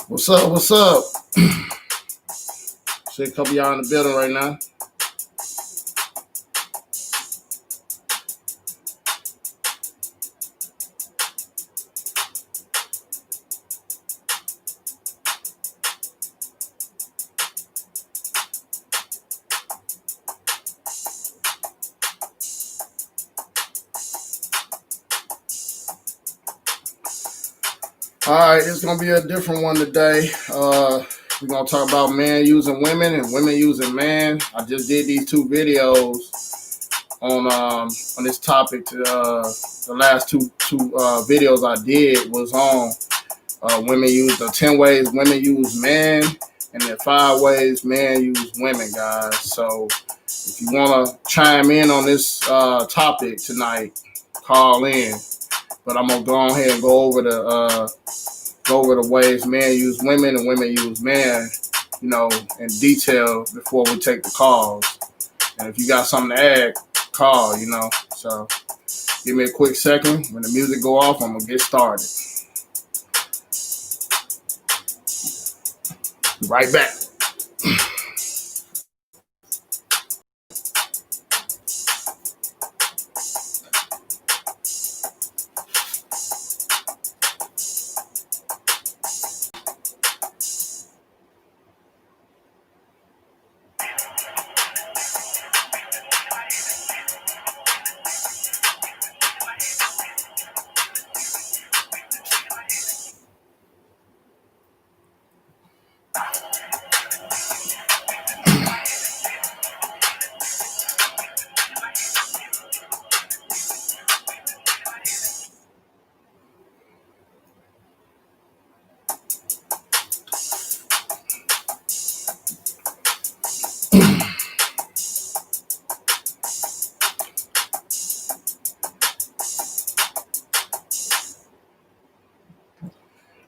What's up? What's up? See a couple of y'all in the building right now. All right, it's gonna be a different one today. We're gonna talk about men using women and women using men. I just did these two videos on this topic. The last two videos I did was on women use the 10 ways women use men and the 5 ways men use women, guys. So if you wanna chime in on this topic tonight, call in. But I'm gonna go ahead and go over the ways men use women and women use men, in detail before we take the calls. And if you got something to add, call, So give me a quick second. When the music go off, I'm gonna get started. Right back.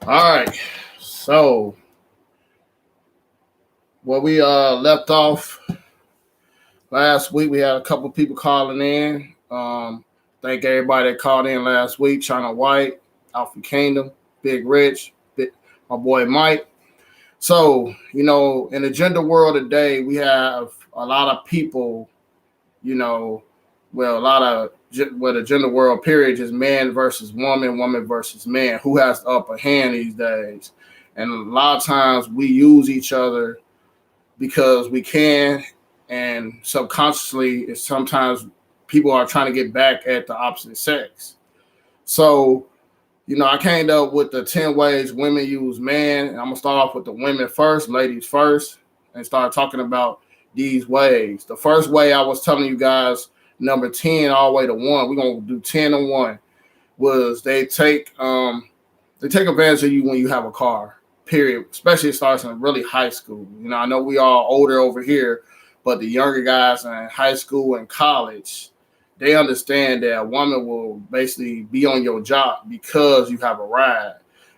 All right. So where we left off last week, we had a couple people calling in. Thank everybody that called in last week. China White, Alpha Kingdom, Big Rich, my boy Mike. So, in the gender world today, we have a lot of people, where the gender world period is man versus woman, woman versus man, who has the upper hand these days. And a lot of times we use each other because we can, and subconsciously, it's sometimes people are trying to get back at the opposite sex. So, I came up with the 10 ways women use men. And I'm going to start off with the women first, ladies first, and start talking about these ways. The first way I was telling you guys, number 10 all the way to 1, we're going to do 10 and 1, was they take advantage of you when you have a car, period. Especially it starts in really high school. I know we all older over here, but the younger guys in high school and college, they understand that a woman will basically be on your job because you have a ride.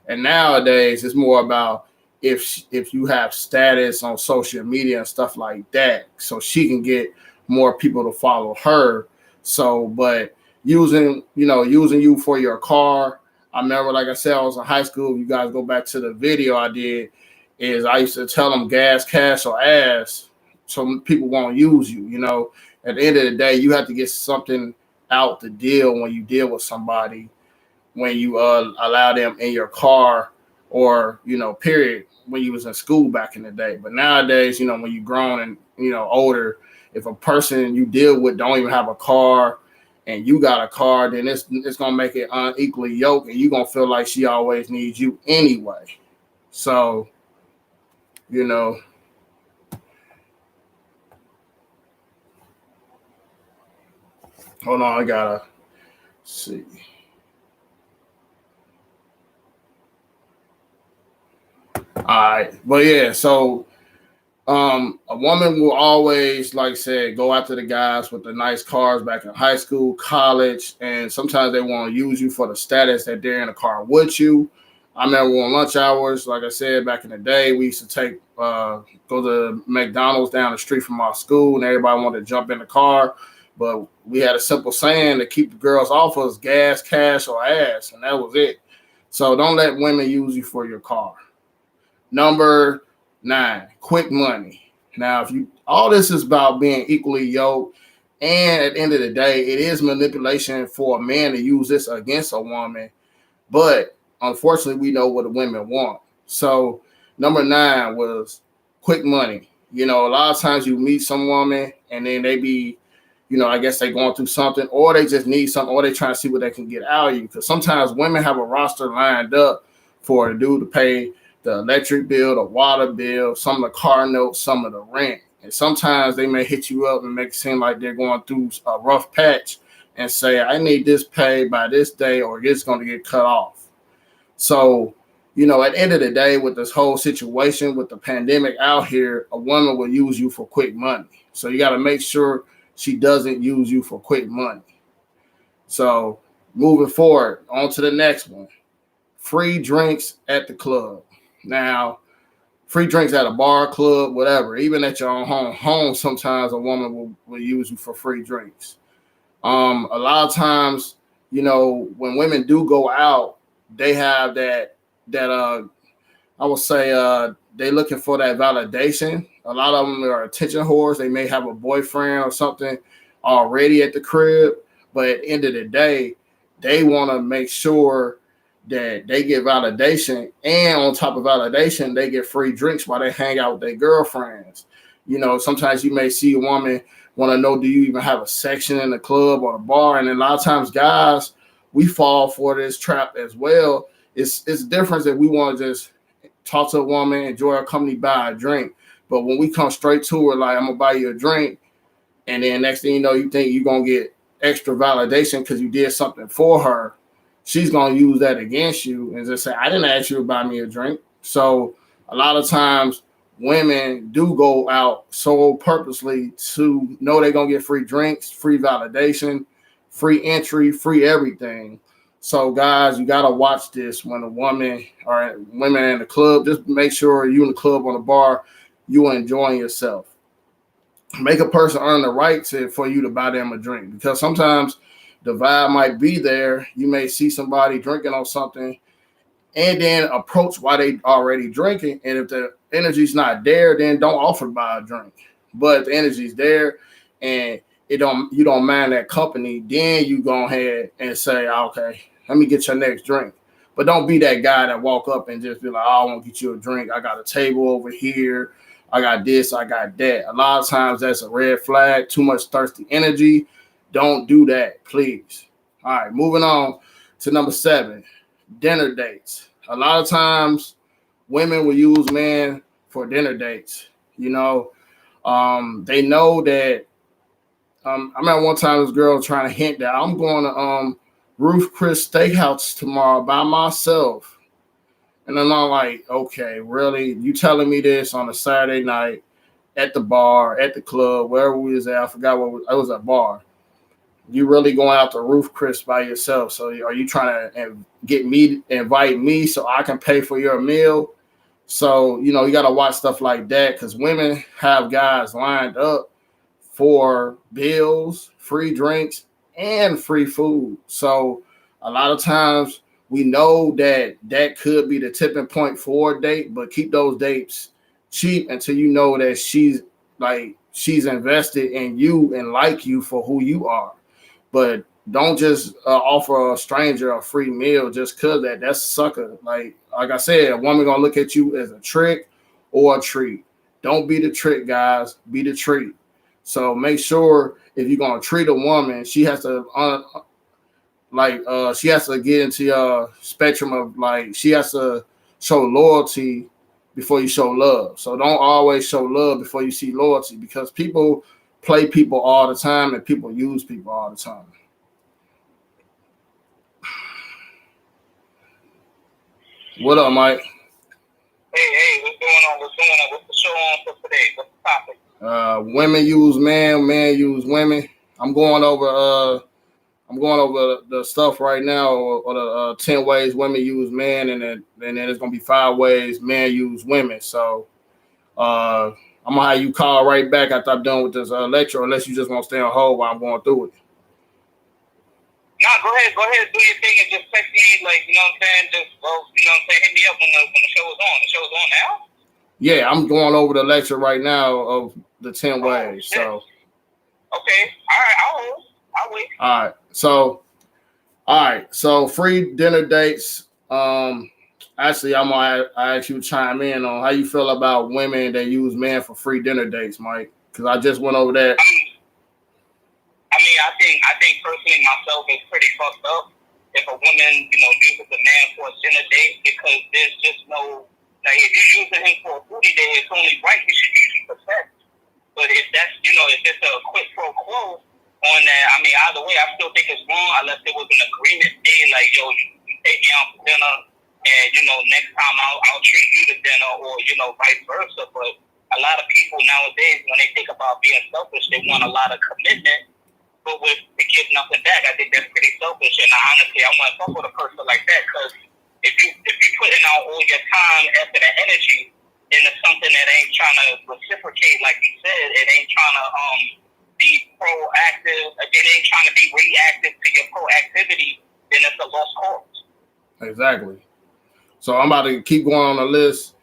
And nowadays, it's more about if you have status on social media and stuff like that, so she can get more people to follow her. So, but using you for your car. I remember, like I said, I was in high school. If you guys go back to the video I did, is I used to tell them gas, cash, or ass, so people won't use you. At the end of the day, you have to get something out the deal when you deal with somebody. when you allow them in your car, or period, when you was in school back in the day. But nowadays, when you grown and older, if a person you deal with don't even have a car and you got a car, then it's gonna make it unequally yoked, and you're gonna feel like she always needs you anyway. So, you know, hold on, I gotta see. All right, but yeah, so a woman will always, like I said, go after the guys with the nice cars back in high school, college, and sometimes they want to use you for the status that they're in a car with you. I remember on lunch hours, like I said, back in the day, we used to go to McDonald's down the street from our school, and everybody wanted to jump in the car. But we had a simple saying to keep the girls off us: gas, cash, or ass, and that was it. So don't let women use you for your car. Number 9, quick money. Now, if you all this is about being equally yoked, and at the end of the day, it is manipulation for a man to use this against a woman. But unfortunately, we know what the women want. So number 9 was quick money. A lot of times you meet some woman and then they be, I guess they going through something, or they just need something, or they trying to see what they can get out of you. Because sometimes women have a roster lined up for a dude to pay the electric bill, the water bill, some of the car notes, some of the rent. And sometimes they may hit you up and make it seem like they're going through a rough patch and say, I need this paid by this day or it's going to get cut off. So, at the end of the day, with this whole situation with the pandemic out here, a woman will use you for quick money. So you got to make sure she doesn't use you for quick money. So moving forward, on to the next one. Free drinks at the club. Now, free drinks at a bar, club, whatever, even at your own home, sometimes a woman will use you for free drinks. A lot of times, when women do go out, they have that I would say they looking for that validation. A lot of them are attention whores. They may have a boyfriend or something already at the crib, but at the end of the day, they want to make sure that they get validation, and on top of validation, they get free drinks while they hang out with their girlfriends. Sometimes you may see a woman want to know, do you even have a section in the club or the bar? And a lot of times, guys, we fall for this trap as well. It's different that we want to just talk to a woman, enjoy her company, buy a drink. But when we come straight to her, like, I'm going to buy you a drink, and then next thing you know, you think you're going to get extra validation because you did something for her, she's going to use that against you and just say, I didn't ask you to buy me a drink. So a lot of times women do go out so purposely to know they're going to get free drinks, free validation, free entry, free everything. So guys, you got to watch this when a woman or women in the club. Just make sure you in the club or the bar, you are enjoying yourself. Make a person earn the right for you to buy them a drink, because sometimes the vibe might be there. You may see somebody drinking on something and then approach why they already drinking. And if the energy's not there, then don't offer to buy a drink. But if the energy's there and you don't mind that company, then you go ahead and say, okay, let me get your next drink. But don't be that guy that walk up and just be like, oh, I want to get you a drink. I got a table over here. I got this, I got that. A lot of times that's a red flag. Too much thirsty energy. Don't do that, please. All right, moving on to number 7, dinner dates. A lot of times women will use men for dinner dates. They know that. I remember one time this girl trying to hint that I'm going to Ruth Chris Steakhouse tomorrow by myself. And then I'm like, okay, really? You telling me this on a Saturday night at the bar, at the club, wherever we was at? I forgot I was at bar. You really going out to Ruth Chris by yourself? So are you trying to invite me so I can pay for your meal? So, you got to watch stuff like that, because women have guys lined up for bills, free drinks, and free food. So a lot of times we know that could be the tipping point for a date, but keep those dates cheap until you know that she's invested in you and like you for who you are. But don't just offer a stranger a free meal just cause that's sucker. Like I said, a woman gonna look at you as a trick or a treat. Don't be the trick, guys. Be the treat. So make sure if you're gonna treat a woman, she has to she has to get into your spectrum of like she has to show loyalty before you show love. So don't always show love before you see loyalty because people play people all the time and people use people all the time. What up, Mike? Hey, what's going on? What's going on? What's the show on for today? What's the topic? Women use men use women. I'm going over the stuff right now, or the 10 ways women use men, and then there's gonna be 5 ways men use women. So I'm gonna have you call right back after I'm done with this lecture, unless you just want to stay on hold while I'm going through it. Nah, go ahead, do your thing and just text me, like, you know what I'm saying? Just, hit me up when the show is on. The show is on now? Yeah, I'm going over the lecture right now of the 10 ways. Shit. So okay, all right, I'll wait. All right, so free dinner dates. Actually, I ask you to chime in on how you feel about women that use men for free dinner dates, Mike, because I just went over that. I think personally myself is pretty fucked up if a woman, uses a man for a dinner date because there's just no, like, if you're using him for a booty date, it's only right you should use him for sex. But if that's, if it's a quid pro quo on that, either way, I still think it's wrong unless there was an agreement made, like, yo, you take me out for dinner, and, next time I'll treat you to dinner, or, vice versa. But a lot of people nowadays, when they think about being selfish, they want a lot of commitment, but to give nothing back. I think that's pretty selfish, and honestly, I want to fuck with a person like that, because if you putting out all your time, effort, and energy into something that ain't trying to reciprocate, like you said, it ain't trying to be proactive, it ain't trying to be reactive to your proactivity, then it's a lost cause. Exactly. So I'm about to keep going on the list.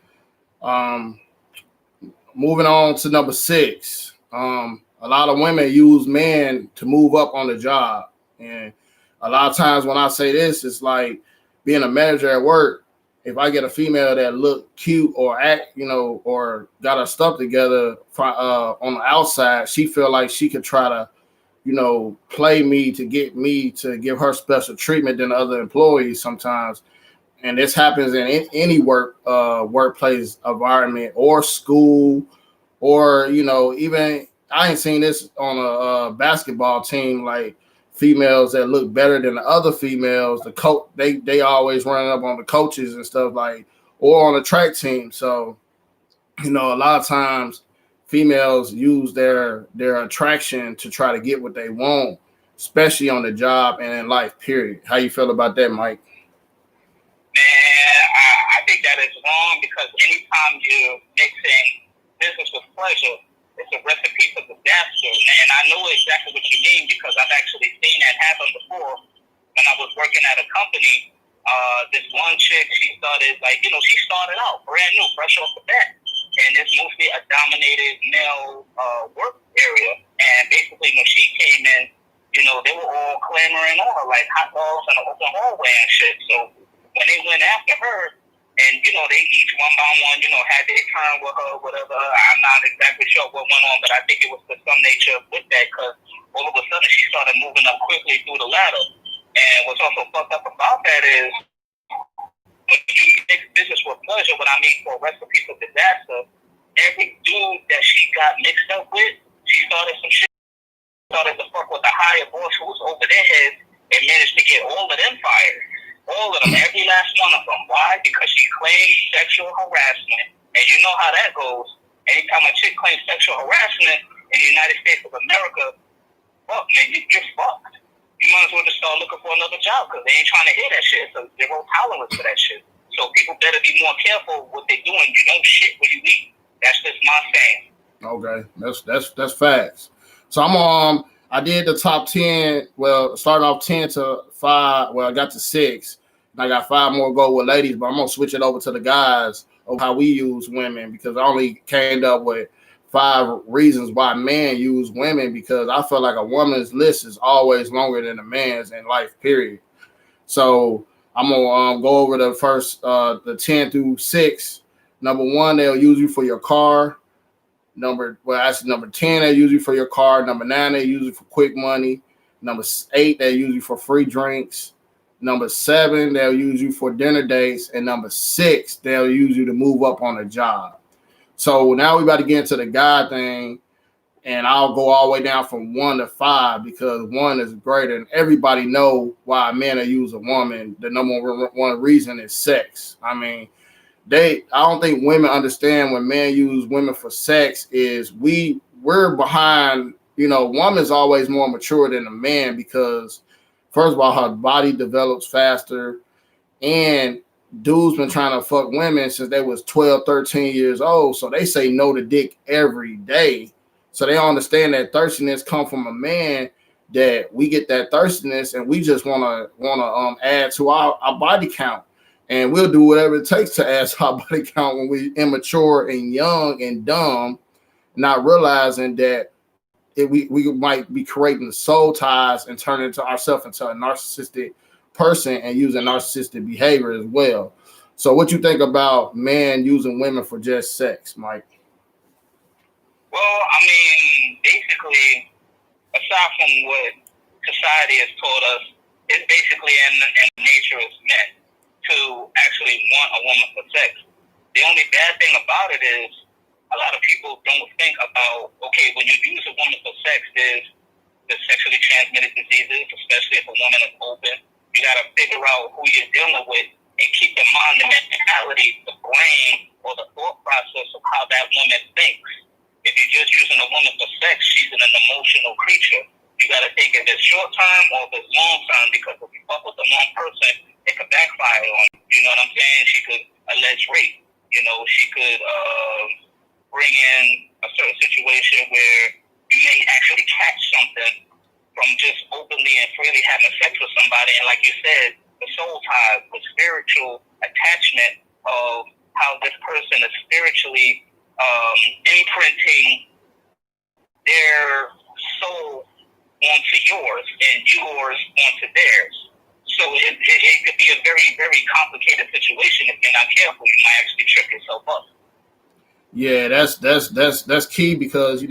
Moving on to number 6. A lot of women use men to move up on the job. And a lot of times when I say this, it's like being a manager at work. If I get a female that look cute or act, or got her stuff together on the outside, she feel like she could try to, play me to get me to give her special treatment than other employees sometimes. And this happens in any workplace environment or school, or, even I ain't seen this on a basketball team, like females that look better than the other females. The coach, they always running up on the coaches and stuff, like, or on the track team. So, a lot of times females use their attraction to try to get what they want, especially on the job and in life, period. How you feel about that, Mike? Man, I think that is wrong, because anytime you're mixing business with pleasure, it's a recipe for disaster. And I know exactly what you mean, because I've actually seen that happen before when I was working at a company. This one chick, she started out brand new, fresh off the bat. And it's mostly a dominated male work area. And basically when she came in, they were all clamoring on her like hot dogs in an open hallway and shit. So when they went after her, and, they each one by one, had their turn with her, whatever. I'm not exactly sure what went on, but I think it was to some nature with that, because all of a sudden she started moving up quickly through the ladder. And what's also fucked up about that is, when you mix business with pleasure, what I mean for a recipe for disaster, every dude that she got mixed up with, she started some shit, started to fuck with the higher boss who was over their heads, and managed to get all of them fired. All of them, every last one of them. Why? Because she claimed sexual harassment. And you know how that goes. Anytime a chick claims sexual harassment in the United States of America, fuck, man, you're fucked. You might as well just start looking for another job, because they ain't trying to hear that shit. So zero tolerance for that shit. So people better be more careful what they're doing. You don't shit where you eat. That's just my saying. Okay, that's facts. So I did the top 10. Well, starting off 10 to 5. Well, I got to 6. And I got 5 more go with ladies, but I'm gonna switch it over to the guys of how we use women, because I only came up with 5 reasons why men use women, because I feel like a woman's list is always longer than a man's in life, period. So I'm gonna go over the first the 10 through 6. Number 1, they'll use you for your car. Number 10, they use you for your car. Number 9, they use you for quick money. Number 8, they use you for free drinks. Number 7, they'll use you for dinner dates. And number 6, they'll use you to move up on a job. So now we about to get into the guy thing, and I'll go all the way down from 1 to 5 because 1 is greater, and everybody know why men use a woman. The number one reason is sex. I mean, I don't think women understand when men use women for sex is we're behind. Woman's always more mature than a man because, first of all, her body develops faster, and dudes been trying to fuck women since they was 12, 13 years old. So they say no to dick every day. So they don't understand that thirstiness come from a man, that we get that thirstiness and we just wanna add to our body count. And we'll do whatever it takes to add to our body count when we immature and young and dumb, not realizing that we might be creating soul ties and turning ourselves into a narcissistic person and using narcissistic behavior as well. So what you think about men using women for just sex, Mike? Well, I mean, basically, aside from what society has told us, it's basically in nature is meant to actually want a woman for sex. The only bad thing about it is a lot of people don't think about, okay, when you use a woman for sex, there's the sexually transmitted diseases, especially if a woman is open. You got to figure out who you're dealing with and keep in mind the mentality, the brain, or the thought process of how that woman thinks. If you're just using a woman for sex, she's an emotional creature. You got to think if it's short term or if it's long term, because if you fuck with the wrong person, it could backfire on you. You know what I'm saying? She could allege rape. She could bring in a certain situation where you may actually catch something from just openly and freely having sex with somebody. And like you said, the soul tie, the spiritual attachment of how this person is spiritually imprinting their soul onto yours and yours onto theirs. So it could be a very, very complicated situation. If you're not careful, you might actually trip yourself up. Yeah, that's key because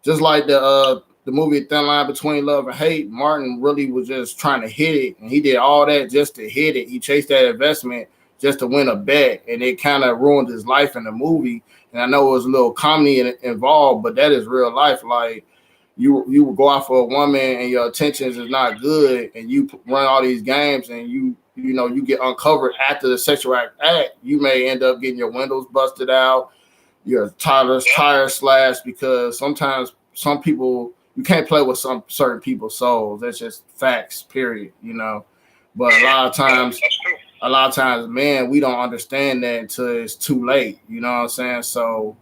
just like the movie Thin Line Between Love and Hate, Martin really was just trying to hit it, and he did all that just to hit it. He chased that investment just to win a bet, and it kind of ruined his life in the movie. And I know it was a little comedy involved, but that is real life. Like you will go out for a woman and your intentions is not good, and you run all these games, and you get uncovered after the sexual act. You may end up getting your windows busted out, your tires slashed, because sometimes some people, you can't play with some certain people's souls. That's just facts, period. But a lot of times, man, we don't understand that until it's too late. You know what I'm saying? So,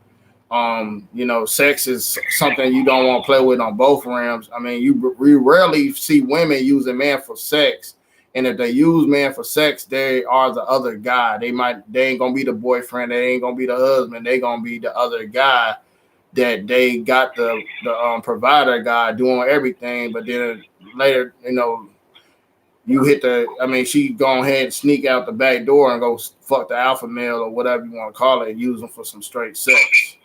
sex is something you don't want to play with on both realms. I mean, we rarely see women using man for sex. And if they use man for sex, they are the other guy. They ain't gonna be the boyfriend. They ain't gonna be the husband. They gonna be the other guy that they got the provider guy doing everything. But then later, you hit she go ahead and sneak out the back door and go fuck the alpha male or whatever you want to call it, use them for some straight sex.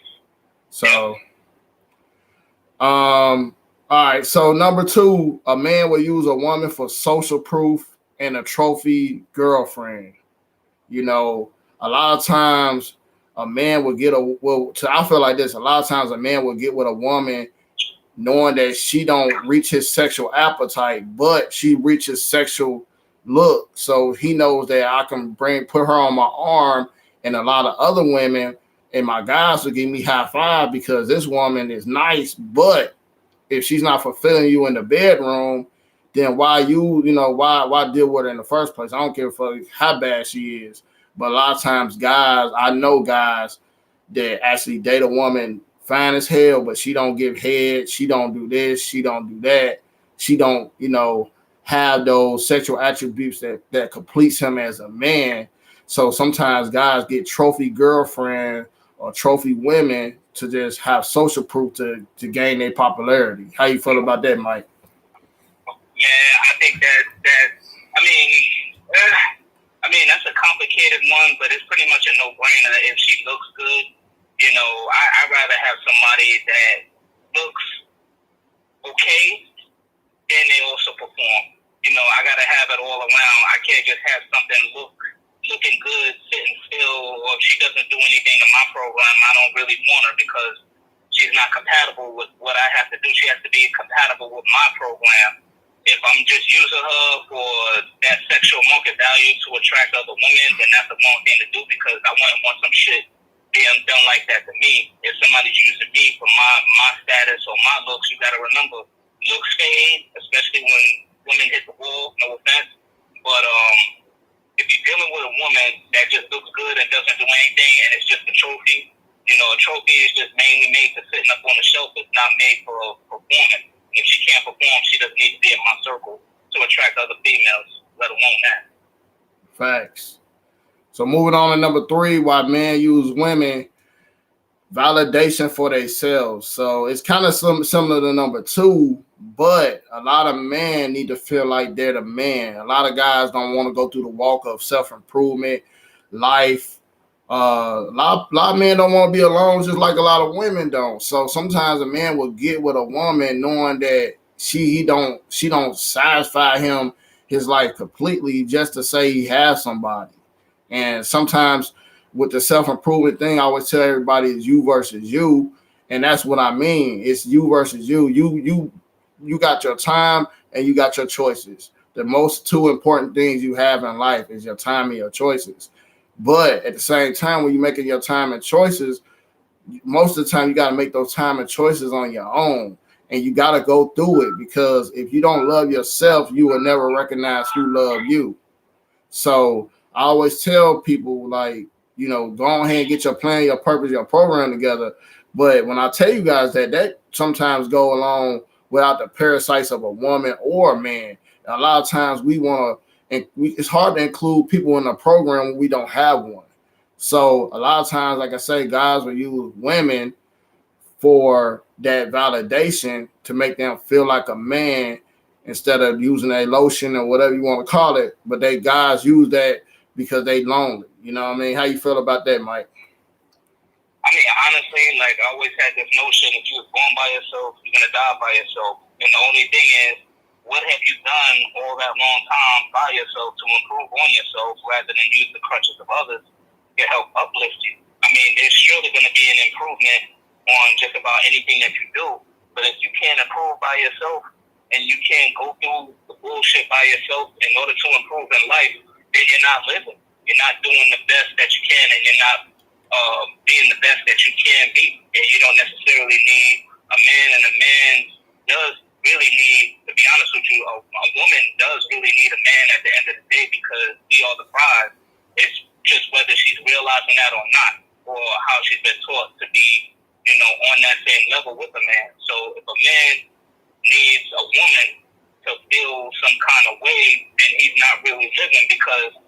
So, all right. So number 2, a man will use a woman for social proof and a trophy girlfriend. A lot of times a man will I feel like this. A lot of times a man will get with a woman knowing that she don't reach his sexual appetite, but she reaches sexual look. So he knows that I can put her on my arm, and a lot of other women and my guys will give me high five because this woman is nice. But if she's not fulfilling you in the bedroom, then why deal with her in the first place? I don't care how bad she is. But a lot of times I know guys that actually date a woman fine as hell, but she don't give head, she don't do this, she don't do that, she don't have those sexual attributes that completes him as a man. So sometimes guys get trophy girlfriend or trophy women to just have social proof to gain their popularity. How you feel about that, Mike? Yeah, I think I mean that's a complicated one, but it's pretty much a no-brainer. If she looks good, I'd rather have somebody that looks okay and they also perform. I gotta have it all around. I can't just have something looking good, sitting still, or if she doesn't do anything in my program, I don't really want her because she's not compatible with what I have to do. She has to be compatible with my program. If I'm just using her for that sexual market value to attract other women, then that's the wrong thing to do because I wouldn't want some shit being done like that to me. If somebody's using me for my status or my looks, you got to remember, looks fade, especially when women hit the wall, no offense. But if you're dealing with a woman that just looks good and doesn't do anything and it's just a trophy, a trophy is just mainly made for sitting up on the shelf. It's not made for performance. If she can't perform, she doesn't need to be in my circle to attract other females, let alone that. Facts. So moving on to number 3, why men use women, validation for themselves. So it's kind of similar to number 2, but a lot of men need to feel like they're the man. A lot of guys don't want to go through the walk of self-improvement, life. A lot of men don't want to be alone, just like a lot of women don't. So sometimes a man will get with a woman knowing that she don't satisfy him his life completely just to say he has somebody. And sometimes with the self-improvement thing, I always tell everybody is you versus you, and that's what I mean. It's you versus you. You got your time and you got your choices. The most 2 important things you have in life is your time and your choices. But at the same time, when you're making your time and choices, most of the time you got to make those time and choices on your own. And you got to go through it because if you don't love yourself, you will never recognize who love you. So I always tell people, like, go ahead and get your plan, your purpose, your program together. But when I tell you guys that sometimes go along without the parasites of a woman or a man. A lot of times we want to, and it's hard to include people in a program when we don't have one. So a lot of times, like I say, guys will use women for that validation to make them feel like a man instead of using a lotion or whatever you want to call it. But guys use that because they lonely. You know what I mean? How you feel about that, Mike? I mean, honestly, like I always had this notion: if you was born by yourself, you're gonna die by yourself. And the only thing is, what have you done all that long time by yourself to improve on yourself rather than use the crutches of others to help uplift you? I mean, there's surely going to be an improvement on just about anything that you do. But if you can't improve by yourself and you can't go through the bullshit by yourself in order to improve in life, then you're not living. You're not doing the best that you can, and you're not being the best that you can be. And you don't necessarily need a man, and a man does really need, to be honest with you, a woman does really need a man at the end of the day because we are the prize. It's just whether she's realizing that or not, or how she's been taught to be, on that same level with a man. So if a man needs a woman to feel some kind of way, then he's not really living because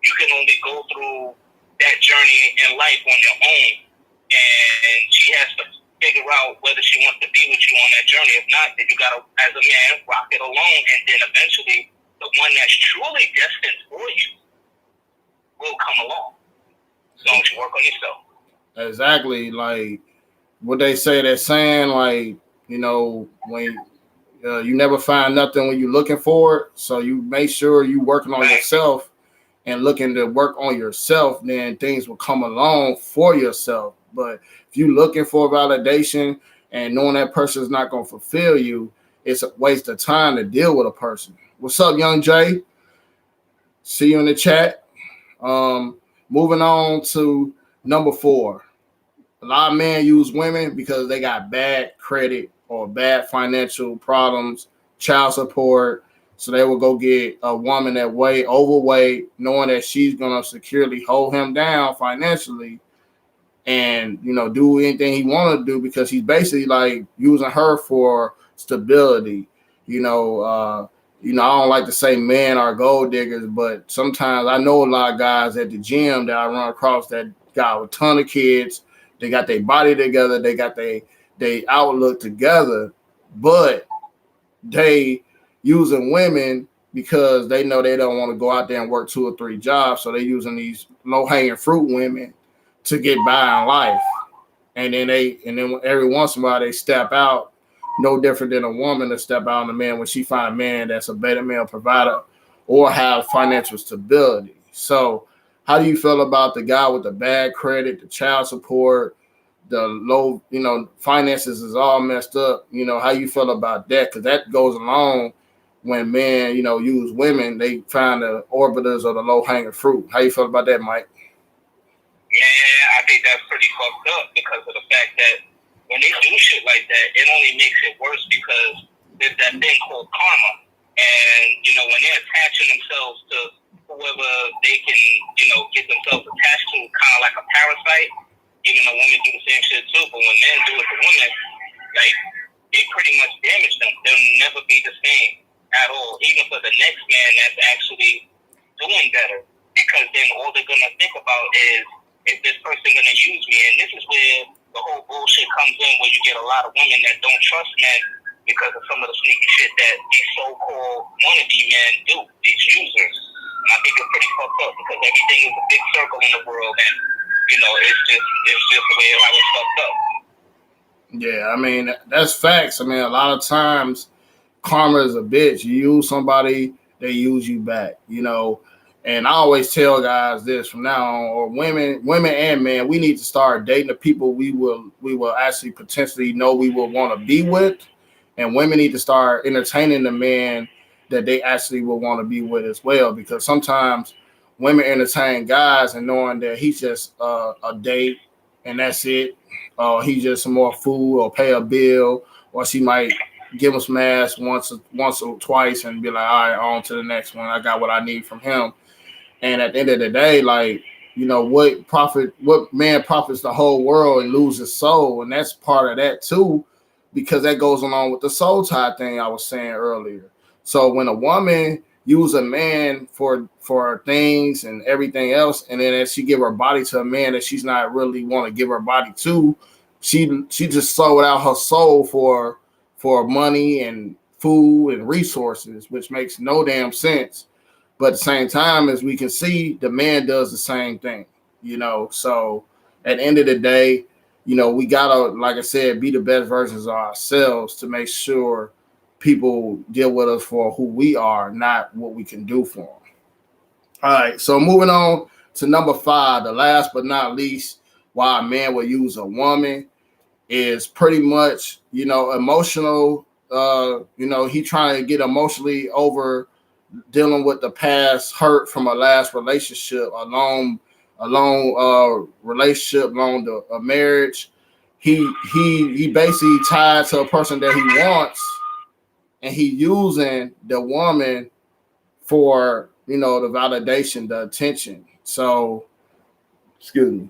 you can only go through that journey in life on your own. And she has to figure out whether she wants to be with you on that journey. If not, then you got to, as a man, rock it alone. And then eventually, the one that's truly destined for you will come along. As long as you work on yourself. Exactly. Like what they say, they're saying, like, when you never find nothing when you're looking for it. So you make sure you working on yourself and looking to work on yourself, then things will come along for yourself. But if you're looking for validation and knowing that person is not going to fulfill you, it's a waste of time to deal with a person. What's up, Young Jay? See you in the chat. Moving on to number 4. A lot of men use women because they got bad credit or bad financial problems, child support. So they will go get a woman that way overweight, knowing that she's going to securely hold him down financially and, do anything he want to do because he's basically like using her for stability. I don't like to say men are gold diggers, but sometimes I know a lot of guys at the gym that I run across that got a ton of kids, they got their body together, they got their outlook together, but they using women because they know they don't want to go out there and work 2 or 3 jobs, so they're using these low-hanging fruit women to get by in life. And then every once in a while they step out, no different than a woman to step out on a man when she find a man that's a better male provider or have financial stability. So how do you feel about the guy with the bad credit, the child support, the low, finances is all messed up? How you feel about that? Because that goes along when men, use women, they find the orbiters or the low hanging fruit. How you feel about that, Mike? Yeah, I think that's pretty fucked up because of the fact that when they do shit like that, it only makes it worse because there's that thing called karma. And, when they're attaching themselves to whoever they can, get themselves attached to, kind of like a parasite, even though women do the same shit too, but when men do it to women, like, it pretty much damage them. They'll never be the same at all, even for the next man that's actually doing better. Because then all they're going to think about is this person going to use me? And this is where the whole bullshit comes in, where you get a lot of women that don't trust men because of some of the sneaky shit that these so-called wannabe men do, these users. And I think it's pretty fucked up because everything is a big circle in the world, and it's just the way how it's fucked up. Yeah, I mean, that's facts. I mean, a lot of times karma is a bitch. You use somebody, they use you back, And I always tell guys this from now on, or women and men, we need to start dating the people we will actually potentially know we will want to be with. And women need to start entertaining the men that they actually will want to be with as well. Because sometimes women entertain guys and knowing that he's just a date and that's it. He's just some more food or pay a bill, or she might give him some ass once or twice and be like, all right, on to the next one. I got what I need from him. And at the end of the day, like, what man profits the whole world and loses soul? And that's part of that too, because that goes along with the soul tie thing I was saying earlier. So when a woman use a man for things and everything else, and then as she give her body to a man that she's not really want to give her body to, she just sold out her soul for money and food and resources, which makes no damn sense. But at the same time, as we can see, the man does the same thing, So at the end of the day, we gotta, like I said, be the best versions of ourselves to make sure people deal with us for who we are, not what we can do for them. All right, so moving on to number 5, the last but not least, why a man will use a woman is pretty much, emotional. He trying to get emotionally over dealing with the past hurt from a last relationship, a long relationship, a marriage. He basically tied to a person that he wants, and he using the woman for the validation, the attention. So, excuse me.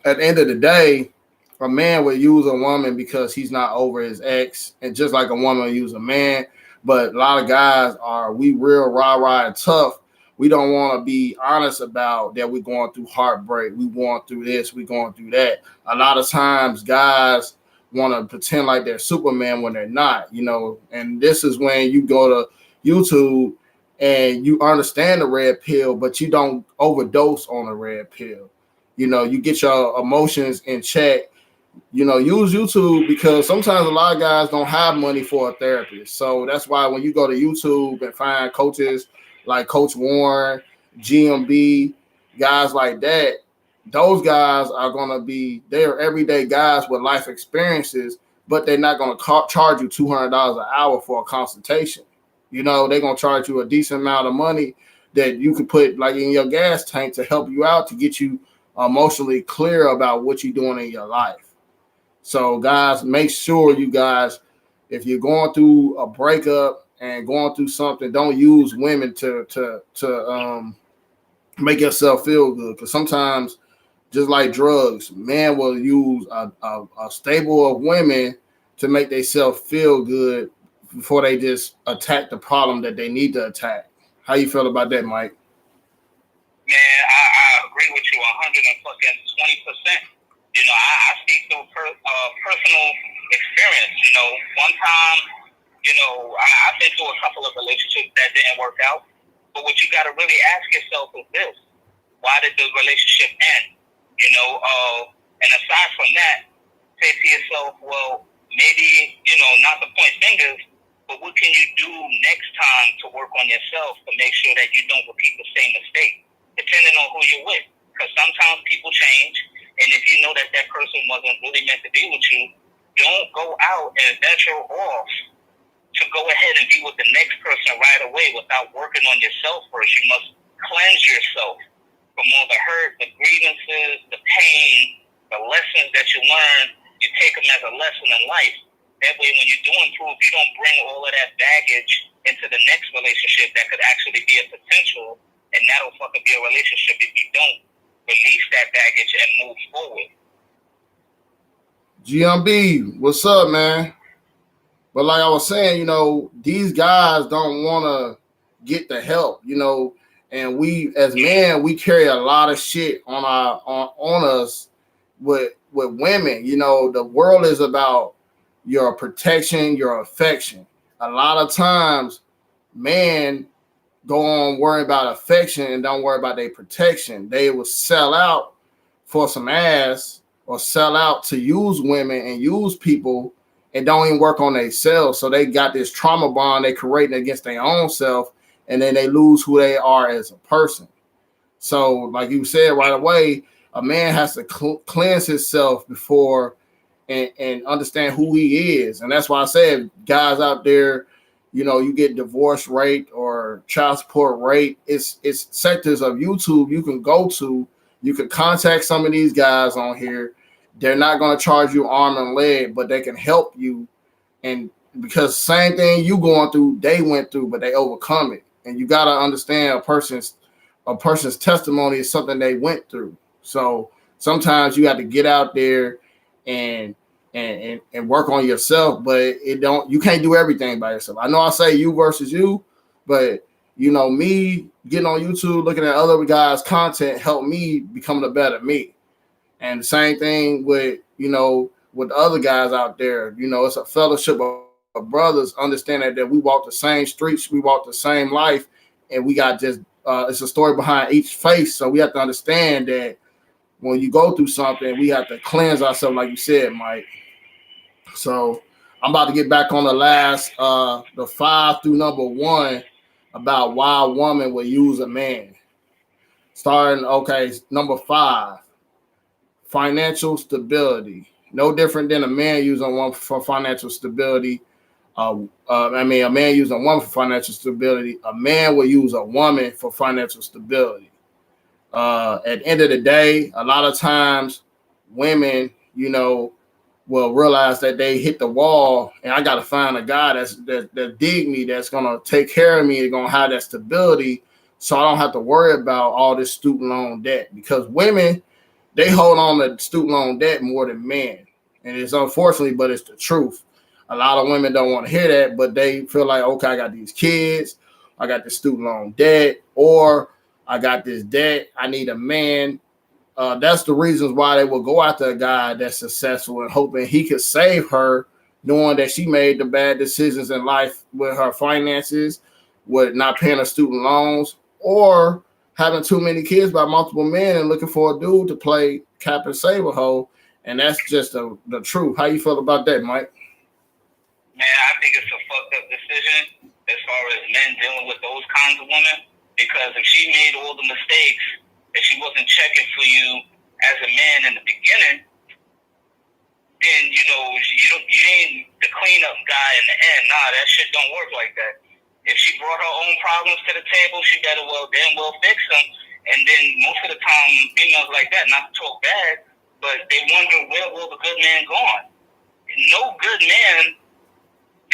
At the end of the day, a man would use a woman because he's not over his ex, and just like a woman would use a man. But a lot of guys we real rah-rah and tough. We don't want to be honest about that we're going through heartbreak. We going through this, we going through that. A lot of times guys want to pretend like they're Superman when they're not, And this is when you go to YouTube and you understand the red pill, but you don't overdose on the red pill. You get your emotions in check. Use YouTube, because sometimes a lot of guys don't have money for a therapist. So that's why when you go to YouTube and find coaches like Coach Warren, GMB, guys like that, those guys are going to be, they're everyday guys with life experiences, but they're not going to charge you $200 an hour for a consultation. They're going to charge you a decent amount of money that you can put like in your gas tank to help you out, to get you emotionally clear about what you're doing in your life. So, guys, make sure you guys, if you're going through a breakup and going through something, don't use women to make yourself feel good. Because sometimes, just like drugs, men will use a stable of women to make themselves feel good before they just attack the problem that they need to attack. How you feel about that, Mike? Man, I agree with you 120%. You know, I speak through personal experience. You know, one time, you know, I've been through a couple of relationships that didn't work out. But what you got to really ask yourself is this: why did the relationship end? You know, and aside from that, say to yourself, well, maybe, you know, not to point fingers, but what can you do next time to work on yourself to make sure that you don't repeat the same mistake, depending on who you're with? Because sometimes people change, and if you know that that person wasn't really meant to be with you, don't go out and venture off to go ahead and be with the next person right away without working on yourself first. You must cleanse yourself from all the hurt, the grievances, the pain, the lessons that you learn. You take them as a lesson in life. That way, when you do improve, you don't bring all of that baggage into the next relationship that could actually be a potential, and that'll fucking be a relationship if you don't release that baggage and move forward. GMB, what's up, man? But like I was saying, you know, these guys don't want to get the help, you know, and we as men, we carry a lot of shit on us with women. You know, the world is about your protection, your affection. A lot of times, men go on worry about affection and don't worry about their protection. They will sell out for some ass or sell out to use women and use people and don't even work on themselves. So they got this trauma bond they creating against their own self, and then they lose who they are as a person. So, like you said right away, a man has to cleanse himself before and understand who he is. And that's why I said, guys out there, you know, you get divorce rate or child support rate. It's sectors of YouTube you can go to. You can contact some of these guys on here. They're not going to charge you arm and leg, but they can help you. And because same thing you going through, they went through, but they overcome it. And you got to understand a person's testimony is something they went through. So sometimes you have to get out there and work on yourself, but you can't do everything by yourself. I know I say you versus you, but you know, me getting on YouTube, looking at other guys' content helped me become a better me. And the same thing with, you know, with other guys out there. You know, it's a fellowship of brothers understanding that we walk the same streets, we walk the same life, and we got just it's a story behind each face. So we have to understand that when you go through something, we have to cleanse ourselves, like you said, Mike. So I'm about to get back on the last, the 5 through number 1 about why a woman would use a man. Starting, okay, number 5. Financial stability. No different than a man using one for financial stability. A man using a woman for financial stability. A man will use a woman for financial stability. At the end of the day, a lot of times women, you know, will realize that they hit the wall, and I got to find a guy that dig me, that's gonna take care of me, and gonna have that stability, so I don't have to worry about all this student loan debt. Because women, they hold on to student loan debt more than men. And it's unfortunately, but it's the truth. A lot of women don't want to hear that, but they feel like, okay, I got these kids, I got this student loan debt, or I got this debt, I need a man. That's the reasons why they will go after a guy that's successful and hoping he could save her, knowing that she made the bad decisions in life with her finances, with not paying her student loans, or having too many kids by multiple men and looking for a dude to play cap and save a hoe. And that's just the truth. How you feel about that, Mike? Man, I think it's a fucked up decision as far as men dealing with those kinds of women. Because if she made all the mistakes and she wasn't checking for you as a man in the beginning, then, you know, you ain't the cleanup guy in the end. Nah, that shit don't work like that. If she brought her own problems to the table, she better damn well fix them. And then most of the time, females like that, not to talk bad, but they wonder where will the good man gone. No good man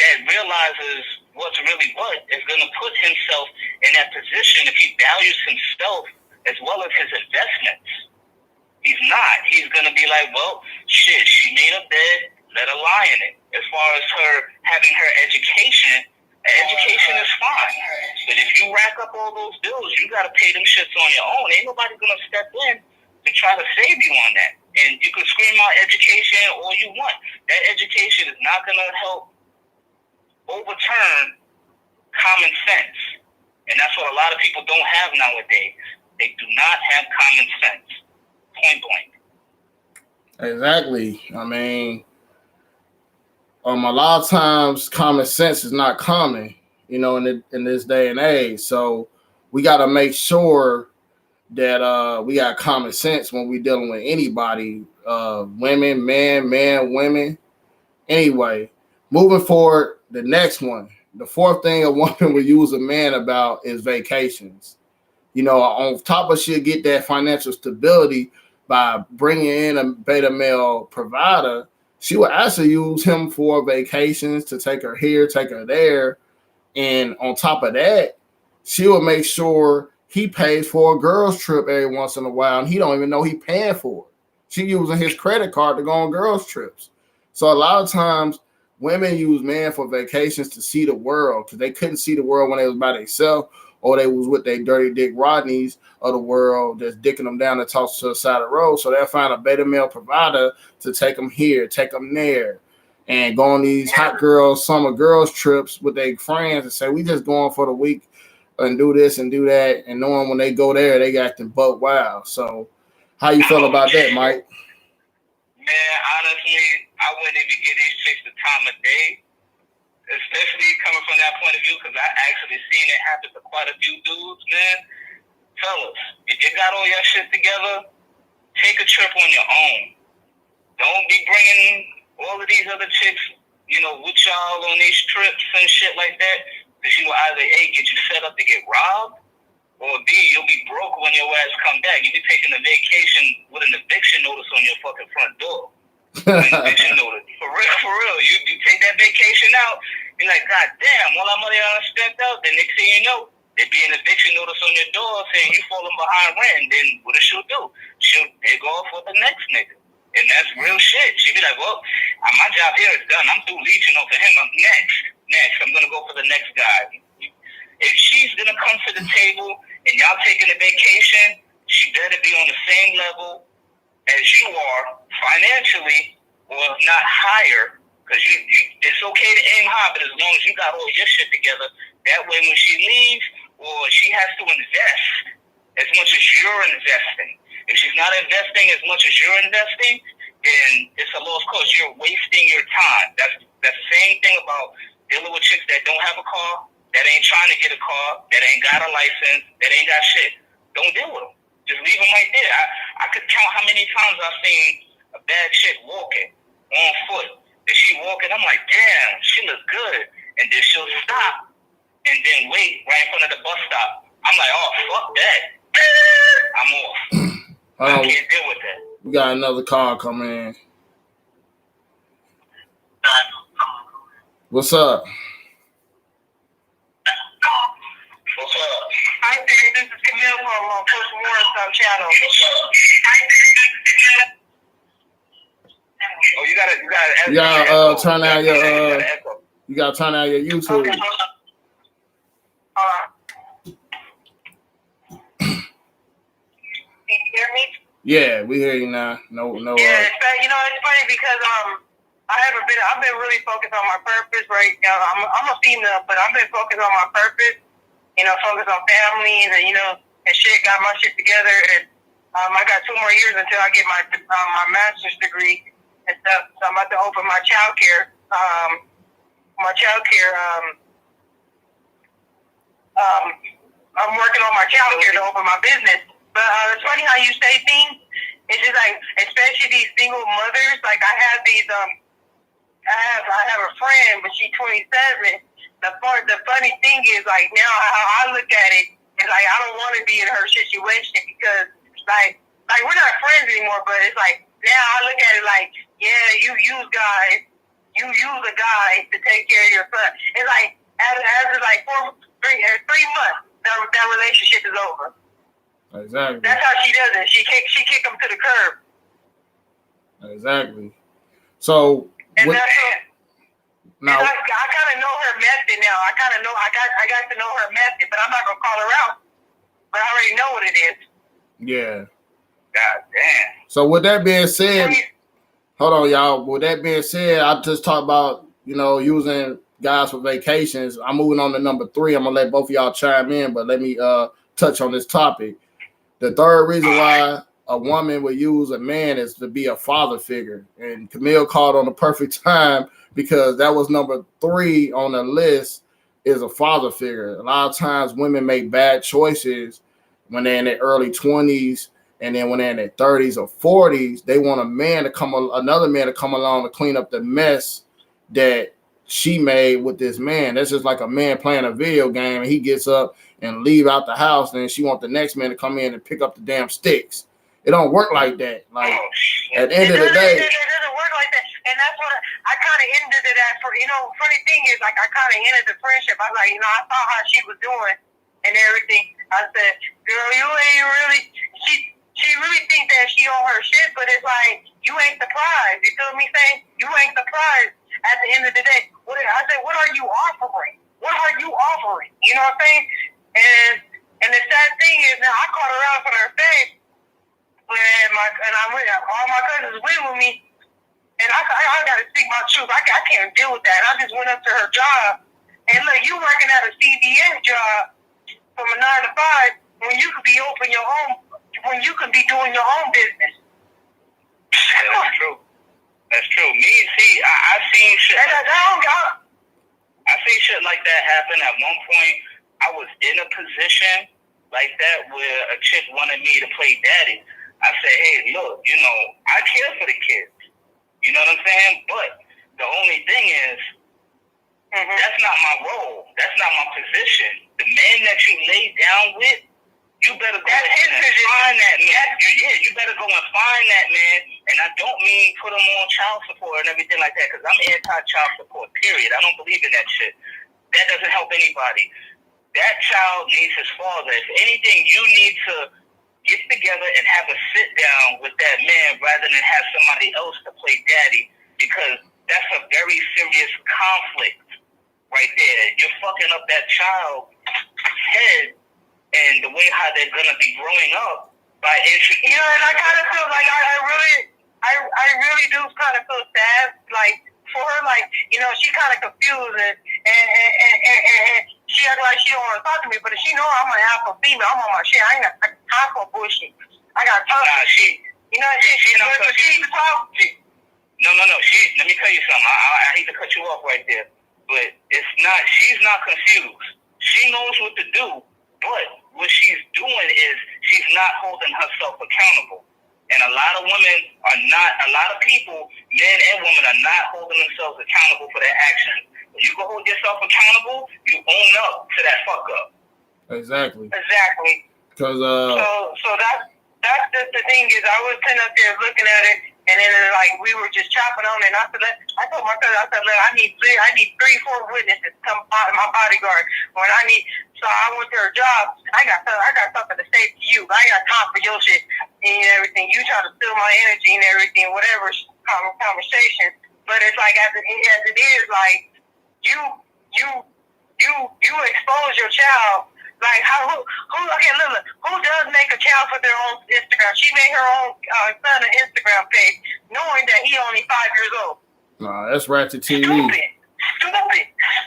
that realizes what's really what is going to put himself in that position if he values himself as well as his investments. He's not. He's going to be like, well, shit, she made a bed, let her lie in it. As far as her having her education is fine. But if you rack up all those bills, you got to pay them shits on your own. Ain't nobody going to step in to try to save you on that. And you can scream out education all you want. That education is not going to help overturn common sense. And that's what a lot of people don't have nowadays. They do not have common sense. Point blank. Exactly. I mean, a lot of times common sense is not common, in this day and age. So we got to make sure that we got common sense when we dealing with anybody, women, man, women. Anyway, moving forward, the next one, the fourth thing a woman would use a man about is vacations. On top of she'll get that financial stability by bringing in a beta male provider. She will actually use him for vacations, to take her here, take her there. And on top of that, she will make sure he pays for a girl's trip every once in a while, and he don't even know he paying for it. She using his credit card to go on girls' trips. So a lot of times, women use men for vacations to see the world, because they couldn't see the world when they was by themselves, or they was with their dirty dick Rodneys of the world that's dicking them down and toss to the side of the road. So they'll find a beta male provider to take them here, take them there, and go on these hot girls, summer girls trips with their friends and say, we just going for the week and do this and do that. And knowing when they go there, they got them buck wild. So how you feel about that, Mike? Man, honestly, I wouldn't even give these chicks the time of day, especially coming from that point of view, because I actually seen it happen to quite a few dudes, man. Fellas, if you got all your shit together, take a trip on your own. Don't be bringing all of these other chicks, with y'all on these trips and shit like that, because she will either A, get you set up to get robbed, or B, you'll be broke when your ass come back. You'll be taking a vacation with an eviction notice on your fucking front door. Eviction notice. For real. You take that vacation out, you're like, God damn, all that money I spent out, then next thing you know, there be an eviction notice on your door saying you falling behind rent, and then what does she do? She'll dig off with the next nigga. And that's real shit. She'll be like, well, my job here is done. I'm through leeching off of him. I'm next. I'm going to go for the next guy. If she's going to come to the table and y'all taking a vacation, she better be on the same level as you are financially, or if not higher, because it's okay to aim high, but as long as you got all your shit together, that way when she leaves, or she has to invest as much as you're investing. If she's not investing as much as you're investing, then it's a lost cause. You're wasting your time. That's the same thing about dealing with chicks that don't have a car, that ain't trying to get a car, that ain't got a license, that ain't got shit. Don't deal with them. Just leave them right there. I could count how many times I've seen a bad chick walking on foot. And she walking, I'm like, damn, she looks good. And then she'll stop and then wait right in front of the bus stop. I'm like, oh, fuck that. I'm off. I can't deal with that. We got another call coming in. What's up? What's up? Hi, Steve. This is Camille from Push Morris channel. Oh, you gotta turn down your you gotta turn down your YouTube. Okay. Can you hear me? Yeah, we hear you now. No. Yeah, it's funny because I've been really focused on my purpose right now. I'm a female, but I've been focused on my purpose. Focused on families and shit. Got my shit together, and I got 2 more years until I get my master's degree and stuff. So I'm about to open my childcare. I'm working on my childcare to open my business. But it's funny how you say things. It's just like, especially these single mothers. Like I have a friend, but she's 27. The funny thing is, like, now how I look at it is like I don't want to be in her situation, because like we're not friends anymore. But it's like now I look at it like, yeah, you use a guy to take care of your son. It's like after like 3 months, that relationship is over. Exactly. That's how she does it. She kick them to the curb. Exactly. So. And that's it. Now, I kind of know her method now. I got to know her method, but I'm not gonna call her out. But I already know what it is. Yeah. God damn. So with that being said, hold on, y'all. With that being said, I just talked about, using guys for vacations. I'm moving on to number 3. I'm gonna let both of y'all chime in, but let me touch on this topic. The third reason why a woman would use a man is to be a father figure. And Camille called on the perfect time because that was number 3 on the list, is a father figure. A lot of times women make bad choices when they're in their early 20s, and then when they're in their 30s or 40s, they want another man to come along to clean up the mess that she made with this man. That's just like a man playing a video game and he gets up and leave out the house, and she wants the next man to come in and pick up the damn sticks. It don't work like that. Like, at the end of the day, it doesn't work like that. And that's what I kind of ended it at. Funny thing is, like, I kind of ended the friendship. I was like, I saw how she was doing and everything. I said, girl, you ain't really. She really thinks that she on her shit, but it's like, you ain't surprised. You feel me saying? You ain't surprised at the end of the day. I said, what are you offering? What are you offering? You know what I'm saying? And the sad thing is, now I caught her out on her face, and all my cousins went with me, and I got to speak my truth. I can't deal with that. And I just went up to her job, and look, you working at a CVS job from a 9 to 5 when you could be open your own, when you could be doing your own business. That's true. That's true. I've seen shit. I seen shit like that happen. At one point, I was in a position like that where a chick wanted me to play daddy. I said, hey, look, I care for the kids. You know what I'm saying? But the only thing is, that's not my role. That's not my position. The man that you lay down with, you better go and find that man. You better go and find that man. And I don't mean put him on child support and everything like that, because I'm anti-child support, period. I don't believe in that shit. That doesn't help anybody. That child needs his father. If anything, you need to get together and have a sit down with that man rather than have somebody else to play daddy, because that's a very serious conflict right there. You're fucking up that child's head and the way how they're gonna be growing up by introducing. And I kind of feel like I really do kind of feel sad, like, for her, like, she kind of confused and she act like she don't want to talk to me, but she know I'm an alpha female. I'm on my shit. I ain't got time for bullshit. I got time for shit. She can talk. No. Let me tell you something. I hate to cut you off right there, but she's not confused. She knows what to do, but what she's doing is she's not holding herself accountable. And a lot of people, men and women, are not holding themselves accountable for their actions. When you can hold yourself accountable, you own up to that fuck up. Exactly. Because so that's just the thing is, I was sitting up there looking at it, and then like we were just chopping on it. And I told my cousin, I said, look, I need 3-4 witnesses to come out of my bodyguard. So I went to her job. I got something to say to you. I got time for your shit and everything. You try to steal my energy and everything, whatever conversation. But it's like as it is, like you expose your child. Like who does make a child for their own Instagram? She made her own son an Instagram page, knowing that he only 5 years old. Nah, that's ratchet TV.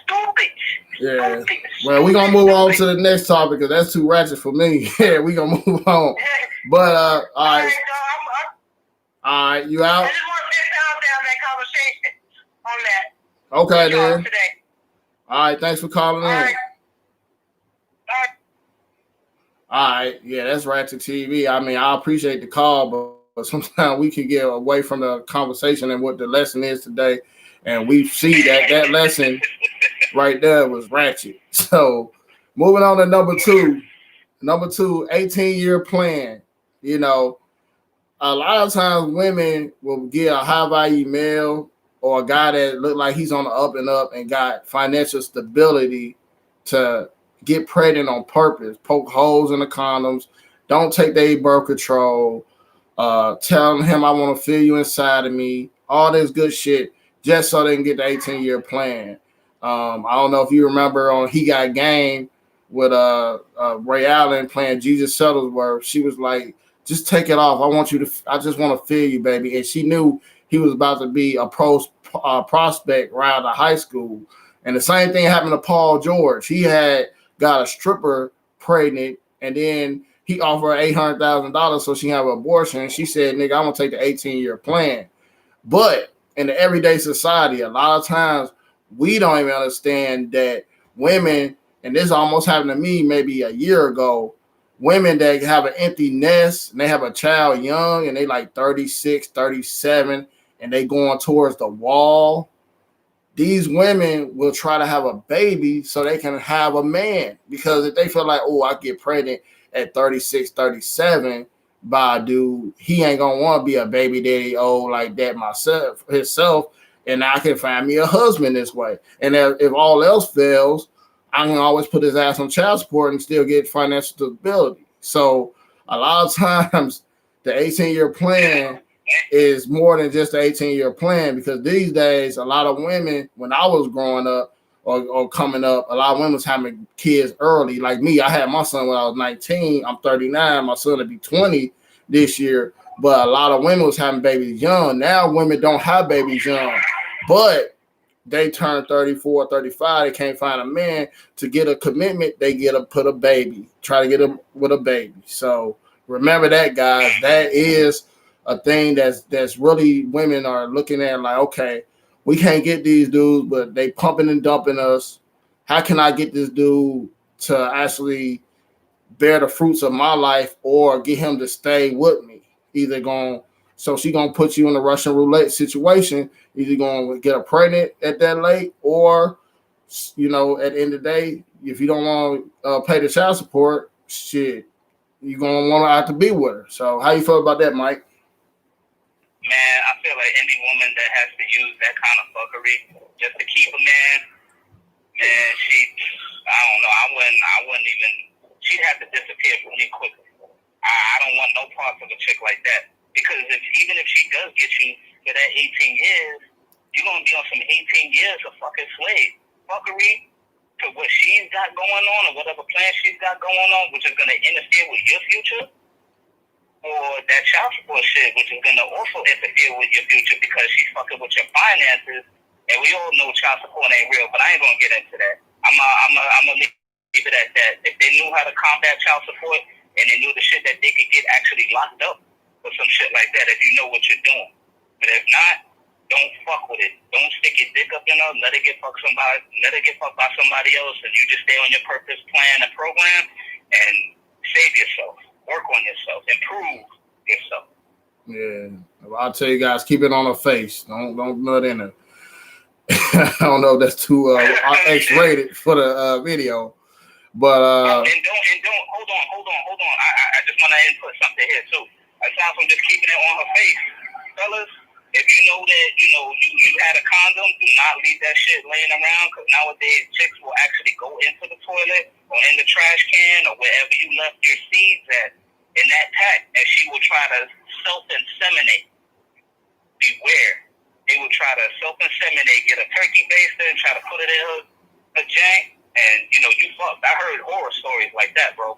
Stupid. Yeah. Well, we're gonna move on to the next topic because that's too ratchet for me. Yeah, we're gonna move on. But all right. All right, you out? I just want to have that conversation on that. Okay then. Today. All right, thanks for calling in. All right, yeah, that's ratchet TV. I mean, I appreciate the call, but sometimes we can get away from the conversation and what the lesson is today, and we see that lesson right there was ratchet. So, moving on to number two, 18-year plan. A lot of times women will get a high-value male or a guy that look like he's on the up and up and got financial stability to get pregnant on purpose, poke holes in the condoms, don't take their birth control, telling him I want to feel you inside of me, all this good shit, just so they can get the 18-year plan. I don't know if you remember on He Got Game with Ray Allen playing Jesus Shuttlesworth. She was like just take it off. I just want to feel you, baby. And she knew he was about to be a prospect right out of high school. And the same thing happened to Paul George. He had got a stripper pregnant, and then he offered her $800,000 so she can have an abortion. And she said, nigga, I'm going to take the 18-year plan. But in the everyday society, a lot of times we don't even understand that women, and this almost happened to me maybe a year ago, women that have an empty nest and they have a child young and they like 36, 37, and they going towards the wall. These women will try to have a baby so they can have a man, because if they feel like, oh, I get pregnant at 36, 37 by a dude, he ain't gonna want to be a baby daddy old like that himself, and I can find me a husband this way. And if all else fails, I can always put his ass on child support and still get financial stability. So a lot of times the 18-year plan is more than just an 18-year plan, because these days a lot of women, when I was growing up or coming up, a lot of women was having kids early. Like me, I had my son when I was 19. I'm 39. My son will be 20 this year. But a lot of women was having babies young. Now women don't have babies young, but they turn 34, 35. They can't find a man to get a commitment. They put a baby, try to get them with a baby. So remember that, guys. That is a thing that's really, women are looking at like, okay, we can't get these dudes, but they pumping and dumping us. How can I get this dude to actually bear the fruits of my life, or get him to stay with me? So she gonna put you in a Russian roulette situation. Either gonna get her pregnant at that late, or at the end of the day, if you don't want to pay the child support, shit, you're gonna want to have to be with her. So how you feel about that, Mike? Man, I feel like any woman that has to use that kind of fuckery just to keep a man, I don't know, I wouldn't even, she'd have to disappear from me quickly. I don't want no parts of a chick like that, because even if she does get you for that 18 years, you're going to be on some 18 years of fucking slave fuckery to what she's got going on, or whatever plan she's got going on, which is going to interfere with your future. Or that child support shit, which is going to also interfere with your future because she's fucking with your finances. And we all know child support ain't real, but I ain't going to get into that. I'm going to leave it at that. If they knew how to combat child support and they knew the shit that they could get actually locked up for some shit like that, if you know what you're doing. But if not, don't fuck with it. Don't stick your dick up in her. Let it get fucked by somebody else, and you just stay on your purpose, plan, and program, and save yourself. Work on yourself. Improve yourself. Yeah. I'll tell you guys, keep it on her face. Don't nut in her. I don't know if that's too X-rated for the video. But and don't hold on. I just want to input something here too. Aside from just keeping it on her face, fellas, if you know that you had a condom, do not leave that shit laying around, because nowadays chicks will actually go into the toilet or in the trash can or wherever you left your seeds at in that pack, and she will try to self-inseminate. Beware. They will try to self-inseminate, get a turkey baster and try to put it in her jank, and you fucked. I heard horror stories like that, bro.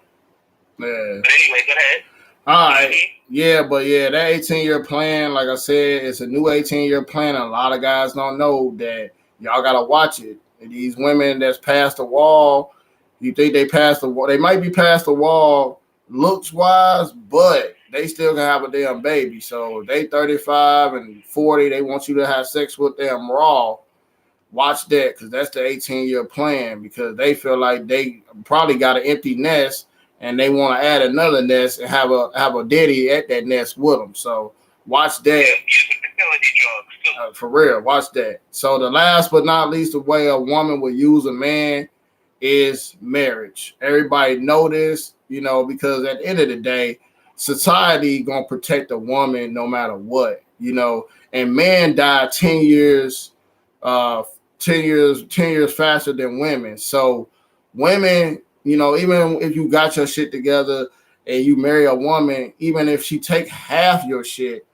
Yeah. But anyway, go ahead. All right. Yeah, but that 18-year plan, like I said, it's a new 18-year plan. A lot of guys don't know that. Y'all got to watch it. And these women that's past the wall, you think they passed the wall. They might be past the wall looks-wise, but they still gonna have a damn baby. So they 35 and 40, they want you to have sex with them raw. Watch that, because that's the 18-year plan, because they feel like they probably got an empty nest and they want to add another nest and have a daddy at that nest with them. So watch that. For real, watch that. So the last but not least, the way a woman will use a man is marriage. Everybody know this, because at the end of the day, society gonna protect a woman no matter what, and men die 10 years faster than women. So women, even if you got your shit together and you marry a woman, even if she take half your shit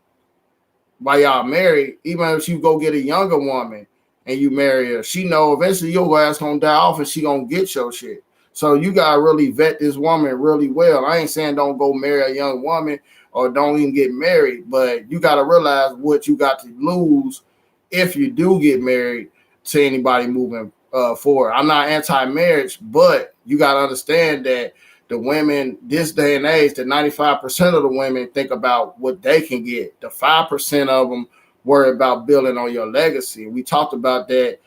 while y'all married, even if you go get a younger woman and you marry her, she know eventually your ass gonna die off and she gonna get your shit. So you gotta really vet this woman really well. I ain't saying don't go marry a young woman or don't even get married, but you gotta realize what you got to lose if you do get married to anybody moving forward. I'm not anti-marriage, but you gotta understand that the women this day and age, the 95% of the women think about what they can get. The 5% of them worry about building on your legacy. We talked about that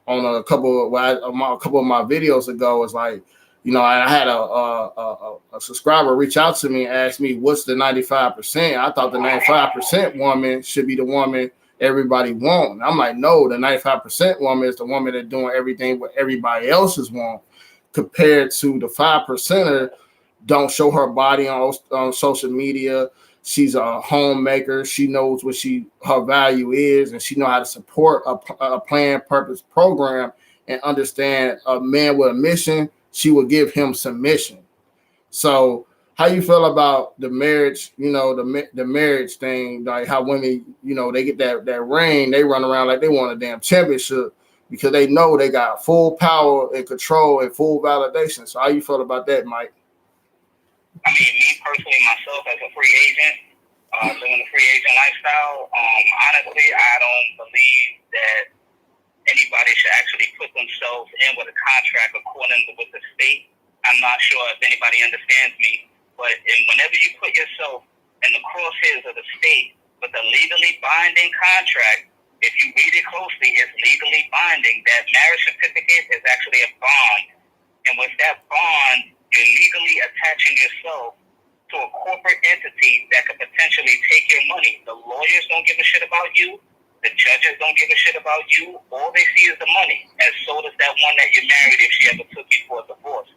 on a couple of my videos ago. It's like, you know, I had a subscriber reach out to me and ask me what's the 95%. I thought the 95% woman should be the woman everybody want. I'm like, no, the 95% woman is the woman that's doing everything what everybody else is want, compared to the 5%er don't show her body on social media. She's a homemaker. She knows what her value is, and she know how to support a plan, purpose, program, and understand a man with a mission. She will give him submission. So, how you feel about the marriage? You know, the marriage thing, like how women, you know, they get that ring, they run around like they want a damn championship because they know they got full power and control and full validation. So, how you feel about that, Mike? I mean, me personally, myself as a free agent, living a free agent lifestyle, honestly, I don't believe that anybody should actually put themselves in with a contract according to with the state. I'm not sure if anybody understands me, but whenever you put yourself in the crosshairs of the state with a legally binding contract, if you read it closely, it's legally binding. That marriage certificate is actually a bond. And with that bond, you're legally attaching yourself to a corporate entity that could potentially take your money. The lawyers don't give a shit about you. The judges don't give a shit about you. All they see is the money. And so does that one that you married if she ever took you for a divorce.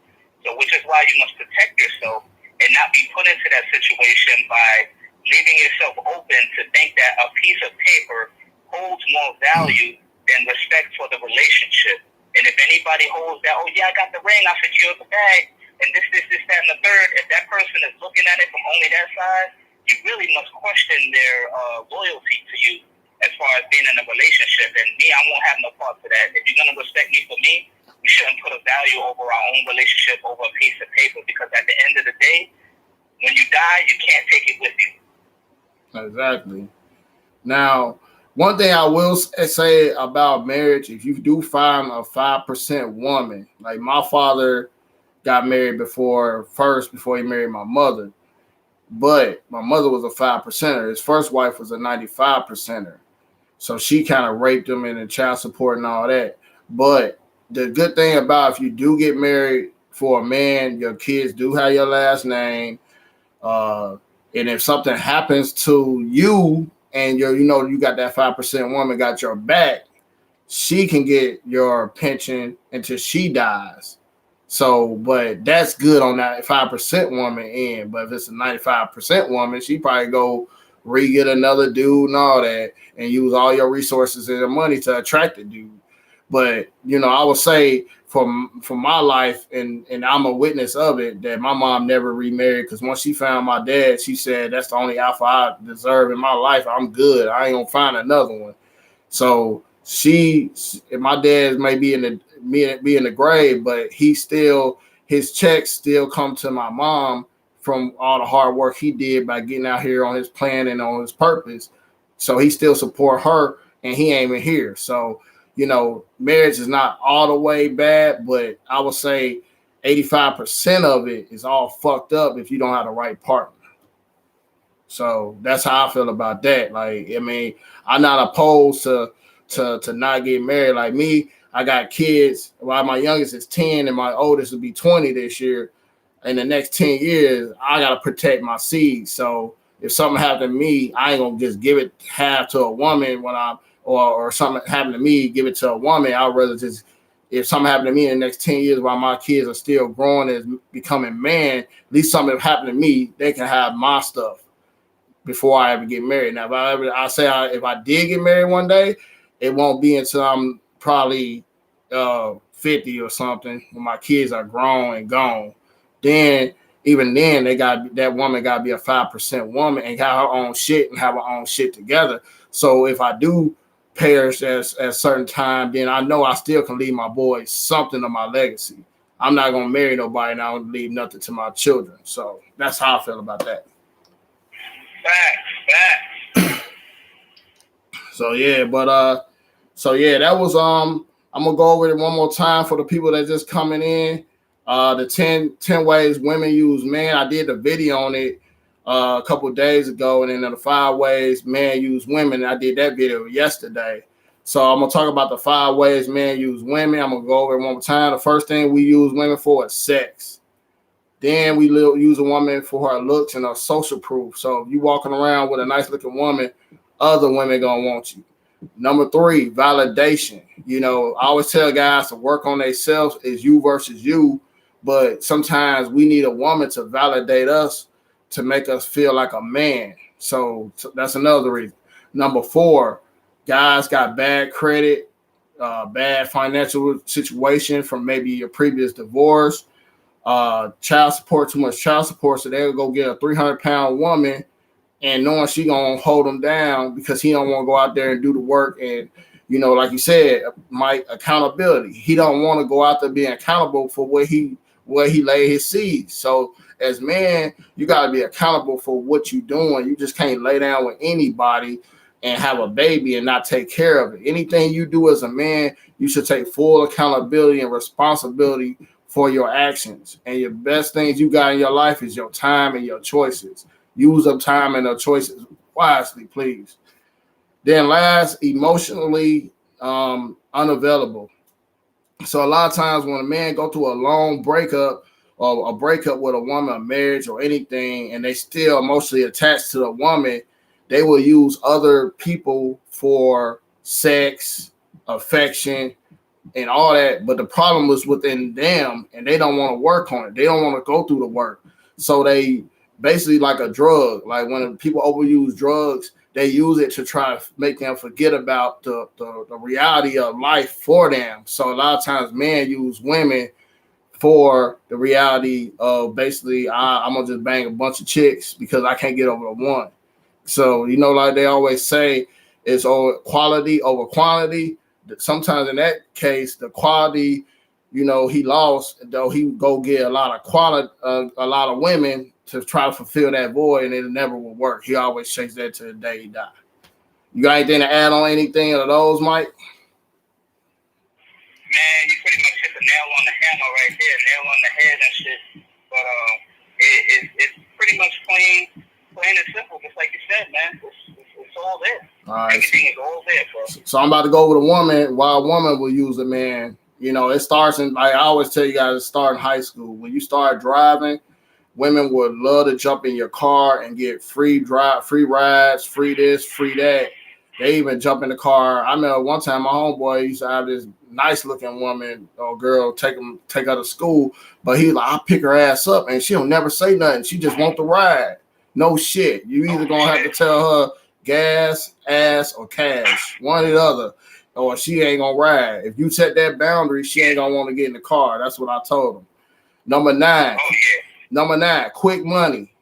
So which is why you must protect yourself and not be put into that situation by leaving yourself open to think that a piece of paper holds more value than respect for the relationship. And if anybody holds that, oh yeah, I got the ring, I secured the bag, and this, that, and the third, if that person is looking at it from only that side, you really must question their loyalty to you as far as being in a relationship. And me, I won't have no part to that. If you're going to respect me for me, we shouldn't put a value over our own relationship over a piece of paper, because at the end of the day, when you die, you can't take it with you. Exactly. Now, one thing I will say about marriage, if you do find a 5% woman, like my father got married before he married my mother, but my mother was a 5%er. His first wife was a 95%er. So she kind of raped him and the child support and all that. But the good thing about if you do get married for a man, your kids do have your last name. And if something happens to you and you got that 5% woman got your back, she can get your pension until she dies. So, but that's good on that 5% woman end. But if it's a 95% woman, she probably go re-get another dude and all that and use all your resources and your money to attract the dude. But, I would say from my life, and I'm a witness of it, that my mom never remarried, because once she found my dad, she said, that's the only alpha I deserve in my life. I'm good. I ain't going to find another one. So my dad may be in the grave, but his checks still come to my mom from all the hard work he did by getting out here on his plan and on his purpose. So he still support her, and he ain't even here. So, marriage is not all the way bad, but I would say 85% of it is all fucked up if you don't have the right partner. So that's how I feel about that. Like, I mean, I'm not opposed to not get married. Like me, I got kids. Well, my youngest is 10 and my oldest will be 20 this year. In the next 10 years, I got to protect my seed. So if something happened to me, I ain't going to just give it half to a woman or something happened to me, give it to a woman. I'd rather just, if something happened to me in the next 10 years while my kids are still growing and becoming man, at least something happened to me, they can have my stuff before I ever get married. Now, if I did get married one day, it won't be until I'm probably 50 or something, when my kids are grown and gone. Then, even then, that woman got to be a 5% woman and have her own shit and have her own shit together. So if I do perish at a certain time, then I know I still can leave my boys something of my legacy. I'm not gonna marry nobody and I don't leave nothing to my children. So that's how I feel about that. Fact. So yeah, that was I'm gonna go over it one more time for the people that just coming in. The 10 ways women use men. I did a video on it a couple of days ago, and then the 5 ways men use women. I did that video yesterday. So I'm gonna talk about the 5 ways men use women. I'm gonna go over it one more time. The first thing we use women for is sex. Then we use a woman for her looks and her social proof. So if you walking around with a nice looking woman, other women gonna want you. Number 3, validation. You know, I always tell guys to work on themselves. Is you versus you, but sometimes we need a woman to validate us to make us feel like a man. So that's another reason. Number 4, guys got bad credit, bad financial situation from maybe a previous divorce, child support, too much child support, so they'll go get a 300-pound woman and knowing she gonna hold him down because he don't want to go out there and do the work. And you know, like you said, Mike, accountability. He don't want to go out there being accountable for where he laid his seeds. So as man, you got to be accountable for what you're doing. You just can't lay down with anybody and have a baby and not take care of it. Anything you do as a man, you should take full accountability and responsibility for your actions. And your best things you got in your life is your time and your choices. Use up time and your choices wisely, please. Then last, emotionally unavailable. So a lot of times when a man go through a long breakup or a breakup with a woman, a marriage or anything, and they still emotionally attached to the woman, they will use other people for sex, affection, and all that. But the problem is within them, and they don't want to work on it. They don't want to go through the work. So they basically like a drug. Like when people overuse drugs, they use it to try to make them forget about the reality of life for them. So a lot of times men use women for the reality of basically I'm gonna just bang a bunch of chicks because I can't get over the one. So you know, like they always say, it's quality over quantity. Sometimes in that case, the quality, you know, he lost, though he go get a lot of quality, a lot of women to try to fulfill that void, and it never will work. He always chased that to the day he died. You got anything to add on anything of those, Mike? Man, you pretty much hit the nail on the hammer right there, nail on the head and shit. But it's pretty much plain and simple, just like you said, man. It's all there. All right. Everything is all there, bro. So I'm about to go with a woman. Why a woman will use a man? You know, it starts in. I always tell you guys, it starts in high school. When you start driving, women would love to jump in your car and get free rides, free this, free that. They even jump in the car. I remember one time my homeboy used to have this nice looking woman or girl take her to school, but he like, I'll pick her ass up and she'll never say nothing. She just want the ride. No shit. You either gonna have to tell her gas, ass, or cash. One or the other. Or she ain't gonna ride. If you set that boundary, she ain't gonna want to get in the car. That's what I told him. Number 9, quick money.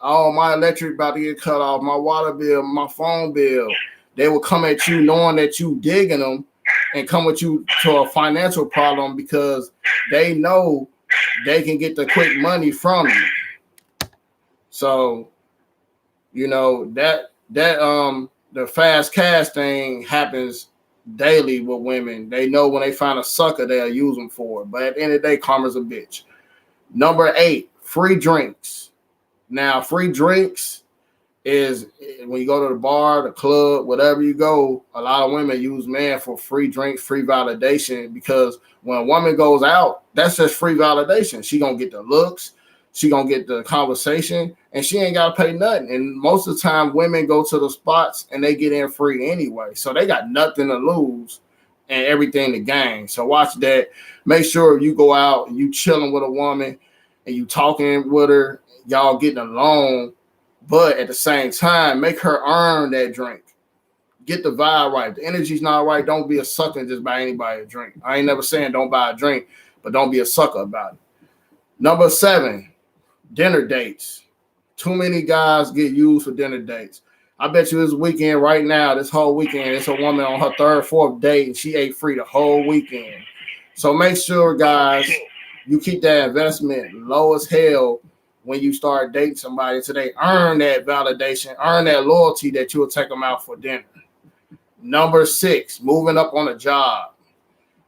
Oh, my electric about to get cut off, my water bill, my phone bill. They will come at you knowing that you digging them and come with you to a financial problem because they know they can get the quick money from you. So, you know, that the fast cash thing happens daily with women. They know when they find a sucker, they'll use them for it. But at the end of the day, karma's a bitch. Number 8, free drinks. Now, free drinks is when you go to the bar, the club, whatever you go, a lot of women use men for free drinks, free validation, because when a woman goes out, that's just free validation. She gonna get the looks, she gonna get the conversation, and she ain't gotta pay nothing. And most of the time, women go to the spots and they get in free anyway, so they got nothing to lose and everything to gain. So watch that. Make sure you go out and you chilling with a woman and you talking with her, y'all getting along. But at the same time, make her earn that drink. Get the vibe right. If the energy's not right, don't be a sucker and just buy anybody a drink. I ain't never saying don't buy a drink, but don't be a sucker about it. Number 7, dinner dates. Too many guys get used for dinner dates. I bet you this weekend right now, this whole weekend, it's a woman on her 3rd, 4th date, and she ate free the whole weekend. So make sure, guys, you keep that investment low as hell when you start dating somebody so they earn that validation, earn that loyalty that you'll take them out for dinner. Number 6, moving up on a job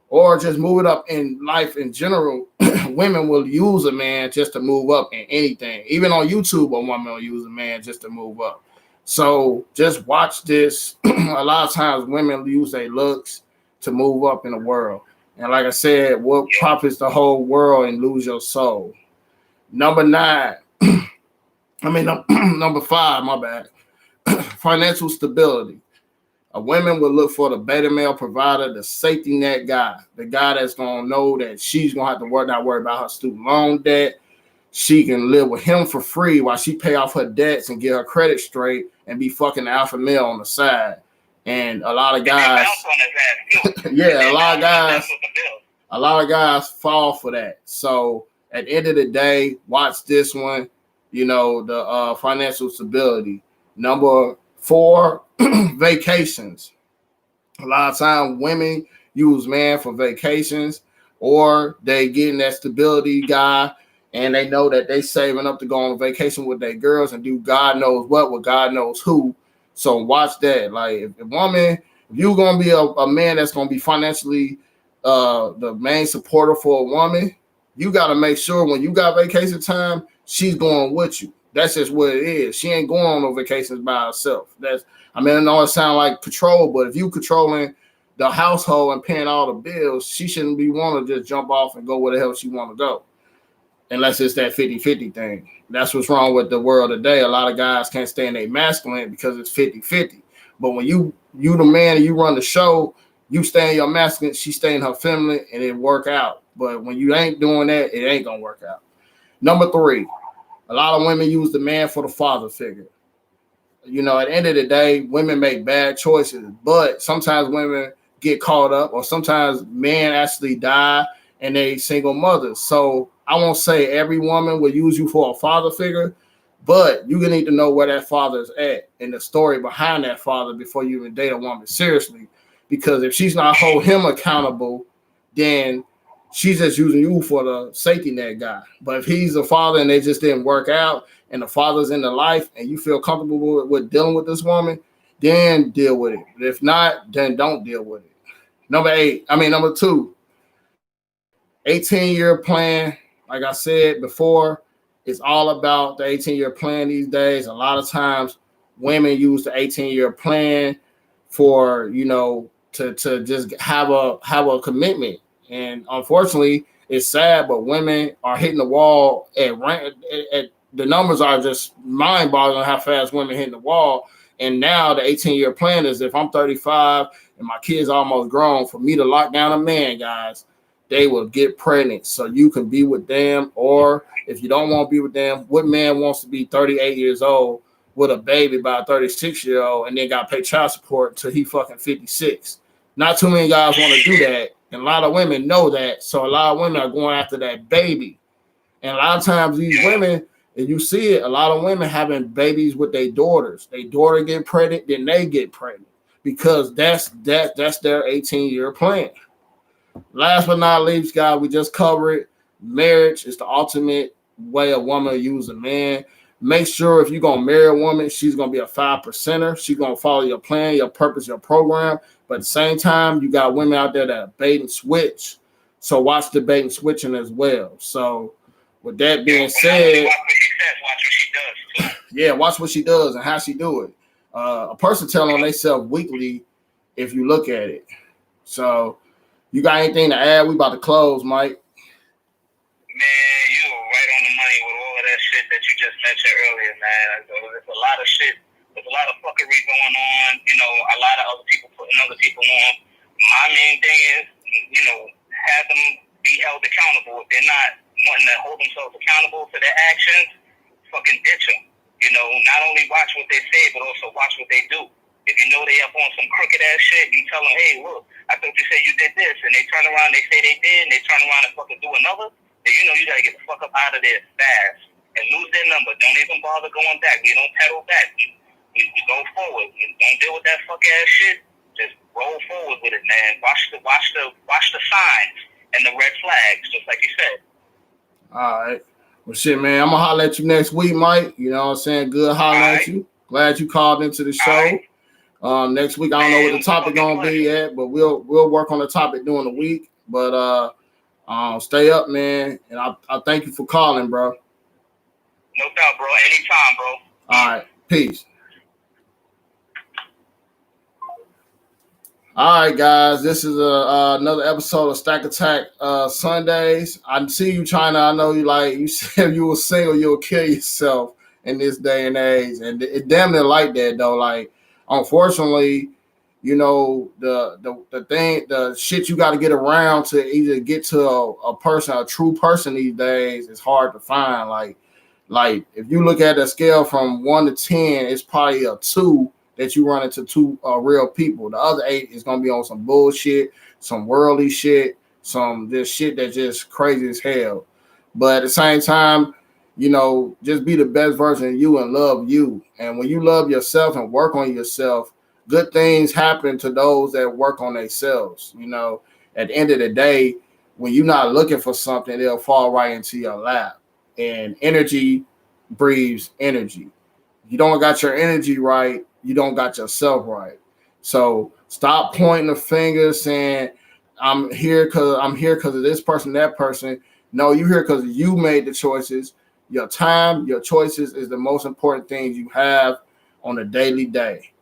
or just moving up in life in general. Women will use a man just to move up in anything. Even on YouTube, a woman will use a man just to move up. So just watch this. A lot of times women use their looks to move up in the world. And like I said, what profits the whole world and lose your soul? Number 9, number 5, my bad. Financial stability. A woman will look for the beta male provider, the safety net guy, the guy that's gonna know that she's gonna have to not worry about her student loan debt. She can live with him for free while she pay off her debts and get her credit straight and be fucking alpha male on the side. And a lot of guys, yeah, a lot of guys fall for that. So at the end of the day, watch this one. You know, the financial stability. Number 4, vacations. A lot of times women use man for vacations, or they getting that stability guy and they know that they saving up to go on vacation with their girls and do God knows what with God knows who. So watch that. Like if you're gonna be a man that's gonna be financially the main supporter for a woman, you gotta make sure when you got vacation time, she's going with you. That's just what it is. She ain't going on no vacations by herself. I know it sounds like control, but if you controlling the household and paying all the bills, she shouldn't be wanting to just jump off and go where the hell she want to go. Unless it's that 50-50 thing. That's what's wrong with the world today. A lot of guys can't stay in their masculine because it's 50-50. But when you the man and you run the show, you stay in your masculine, she stay in her feminine, and it work out. But when you ain't doing that, it ain't going to work out. Number 3, a lot of women use the man for the father figure. You know, at the end of the day, women make bad choices, but sometimes women get caught up, or sometimes men actually die and they single mothers. So I won't say every woman will use you for a father figure, but you need to know where that father is at and the story behind that father before you even date a woman seriously. Because if she's not hold him accountable, then she's just using you for the safety net guy. But if he's a father and they just didn't work out, and the father's in the life and you feel comfortable with dealing with this woman, then deal with it. If not, then don't deal with it. Number 2, 18-year plan. Like I said before, it's all about the 18-year plan these days. A lot of times women use the 18-year plan for, to just have a commitment. And unfortunately, it's sad, but women are hitting the wall at the numbers are just mind-boggling how fast women hitting the wall. And now the 18-year plan is if I'm 35 and my kid's almost grown, for me to lock down a man, guys, they will get pregnant so you can be with them. Or if you don't want to be with them, what man wants to be 38 years old with a baby by a 36-year-old and then got to pay child support until he fucking 56? Not too many guys want to do that. And a lot of women know that. So a lot of women are going after that baby. And a lot of times these women, and you see it, a lot of women having babies with their daughters. Their daughter get pregnant, then they get pregnant because that's their 18-year plan. Last but not least, guys, we just covered marriage is the ultimate way a woman will use a man. Make sure if you're going to marry a woman, she's going to be a 5%er. She's going to follow your plan, your purpose, your program. But at the same time, you got women out there that bait and switch. So watch the bait and switching as well. So with that being said, watch what she does. Yeah, watch what she does and how she do it. A person telling on themselves weekly if you look at it. So you got anything to add? We about to close, Mike. Man, you were right on the money with all of that shit that you just mentioned earlier, man. There's a lot of shit. There's a lot of fuckery going on. A lot of other people putting other people on. My main thing is, have them be held accountable. If they're not wanting to hold themselves accountable for their actions, fucking ditch them. Not only watch what they say, but also watch what they do. If you know they up on some crooked ass shit, you tell them, hey, look, I thought you said you did this, and they turn around, they say they did, and they turn around and fucking do another, then you gotta get the fuck up out of there fast and lose their number. Don't even bother going back. You don't pedal back. You go forward. You don't deal with that fuck ass shit. Just roll forward with it, man. Watch the signs and the red flags, just like you said. All right. Well, shit, man. I'm gonna holler at you next week, Mike. You know what I'm saying? Good holler at you. Glad you called into the show. Next week, I don't know what the topic gonna be yet, but we'll work on the topic during the week. But stay up, man. And I thank you for calling, bro. No doubt, bro. Anytime, bro. All right. Peace. All right, guys. This is another episode of Stack Attack Sundays. I see you trying to. I know you said you were single, you'll kill yourself in this day and age, and it damn near like that though. Like, unfortunately, you know the shit you got to get around to either get to a person, a true person these days is hard to find. Like if you look at a scale from 1 to 10, it's probably a 2. That you run into 2 real people. The other 8 is gonna be on some bullshit, some worldly shit, some this shit that's just crazy as hell. But at the same time, you know, just be the best version of you and love you. And when you love yourself and work on yourself, good things happen to those that work on themselves. You know, at the end of the day, when you're not looking for something, it'll fall right into your lap. And energy breeds energy. You don't got your energy right, you don't got yourself right. So stop pointing the finger saying, I'm here because of this person, that person. No, you're here because you made the choices. Your time, your choices is the most important things you have on a daily day.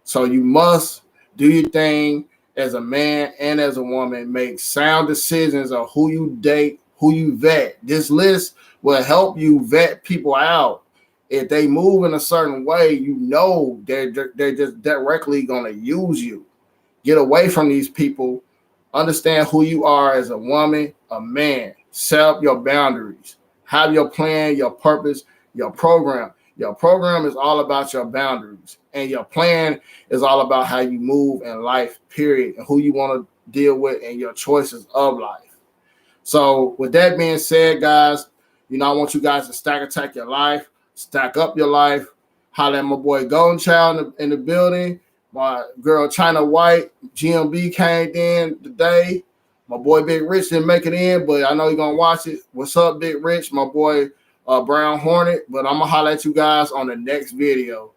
So you must do your thing as a man and as a woman. Make sound decisions of who you date, who you vet. This list will help you vet people out. If they move in a certain way, you know they're just directly going to use you. Get away from these people. Understand who you are as a woman, a man. Set up your boundaries. Have your plan, your purpose, your program. Your program is all about your boundaries. And your plan is all about how you move in life, period, and who you want to deal with and your choices of life. So with that being said, guys, you know, I want you guys to stack attack your life. Stack up your life. Holla at my boy Golden Child in the building. My girl China White, GMB came in today. My boy Big Rich didn't make it in, but I know you're going to watch it. What's up, Big Rich? My boy Brown Hornet. But I'm going to holla at you guys on the next video.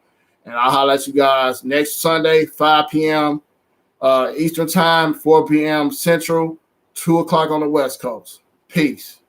And I'll holla at you guys next Sunday, 5 p.m. Eastern Time, 4 p.m. Central, 2 o'clock on the West Coast. Peace.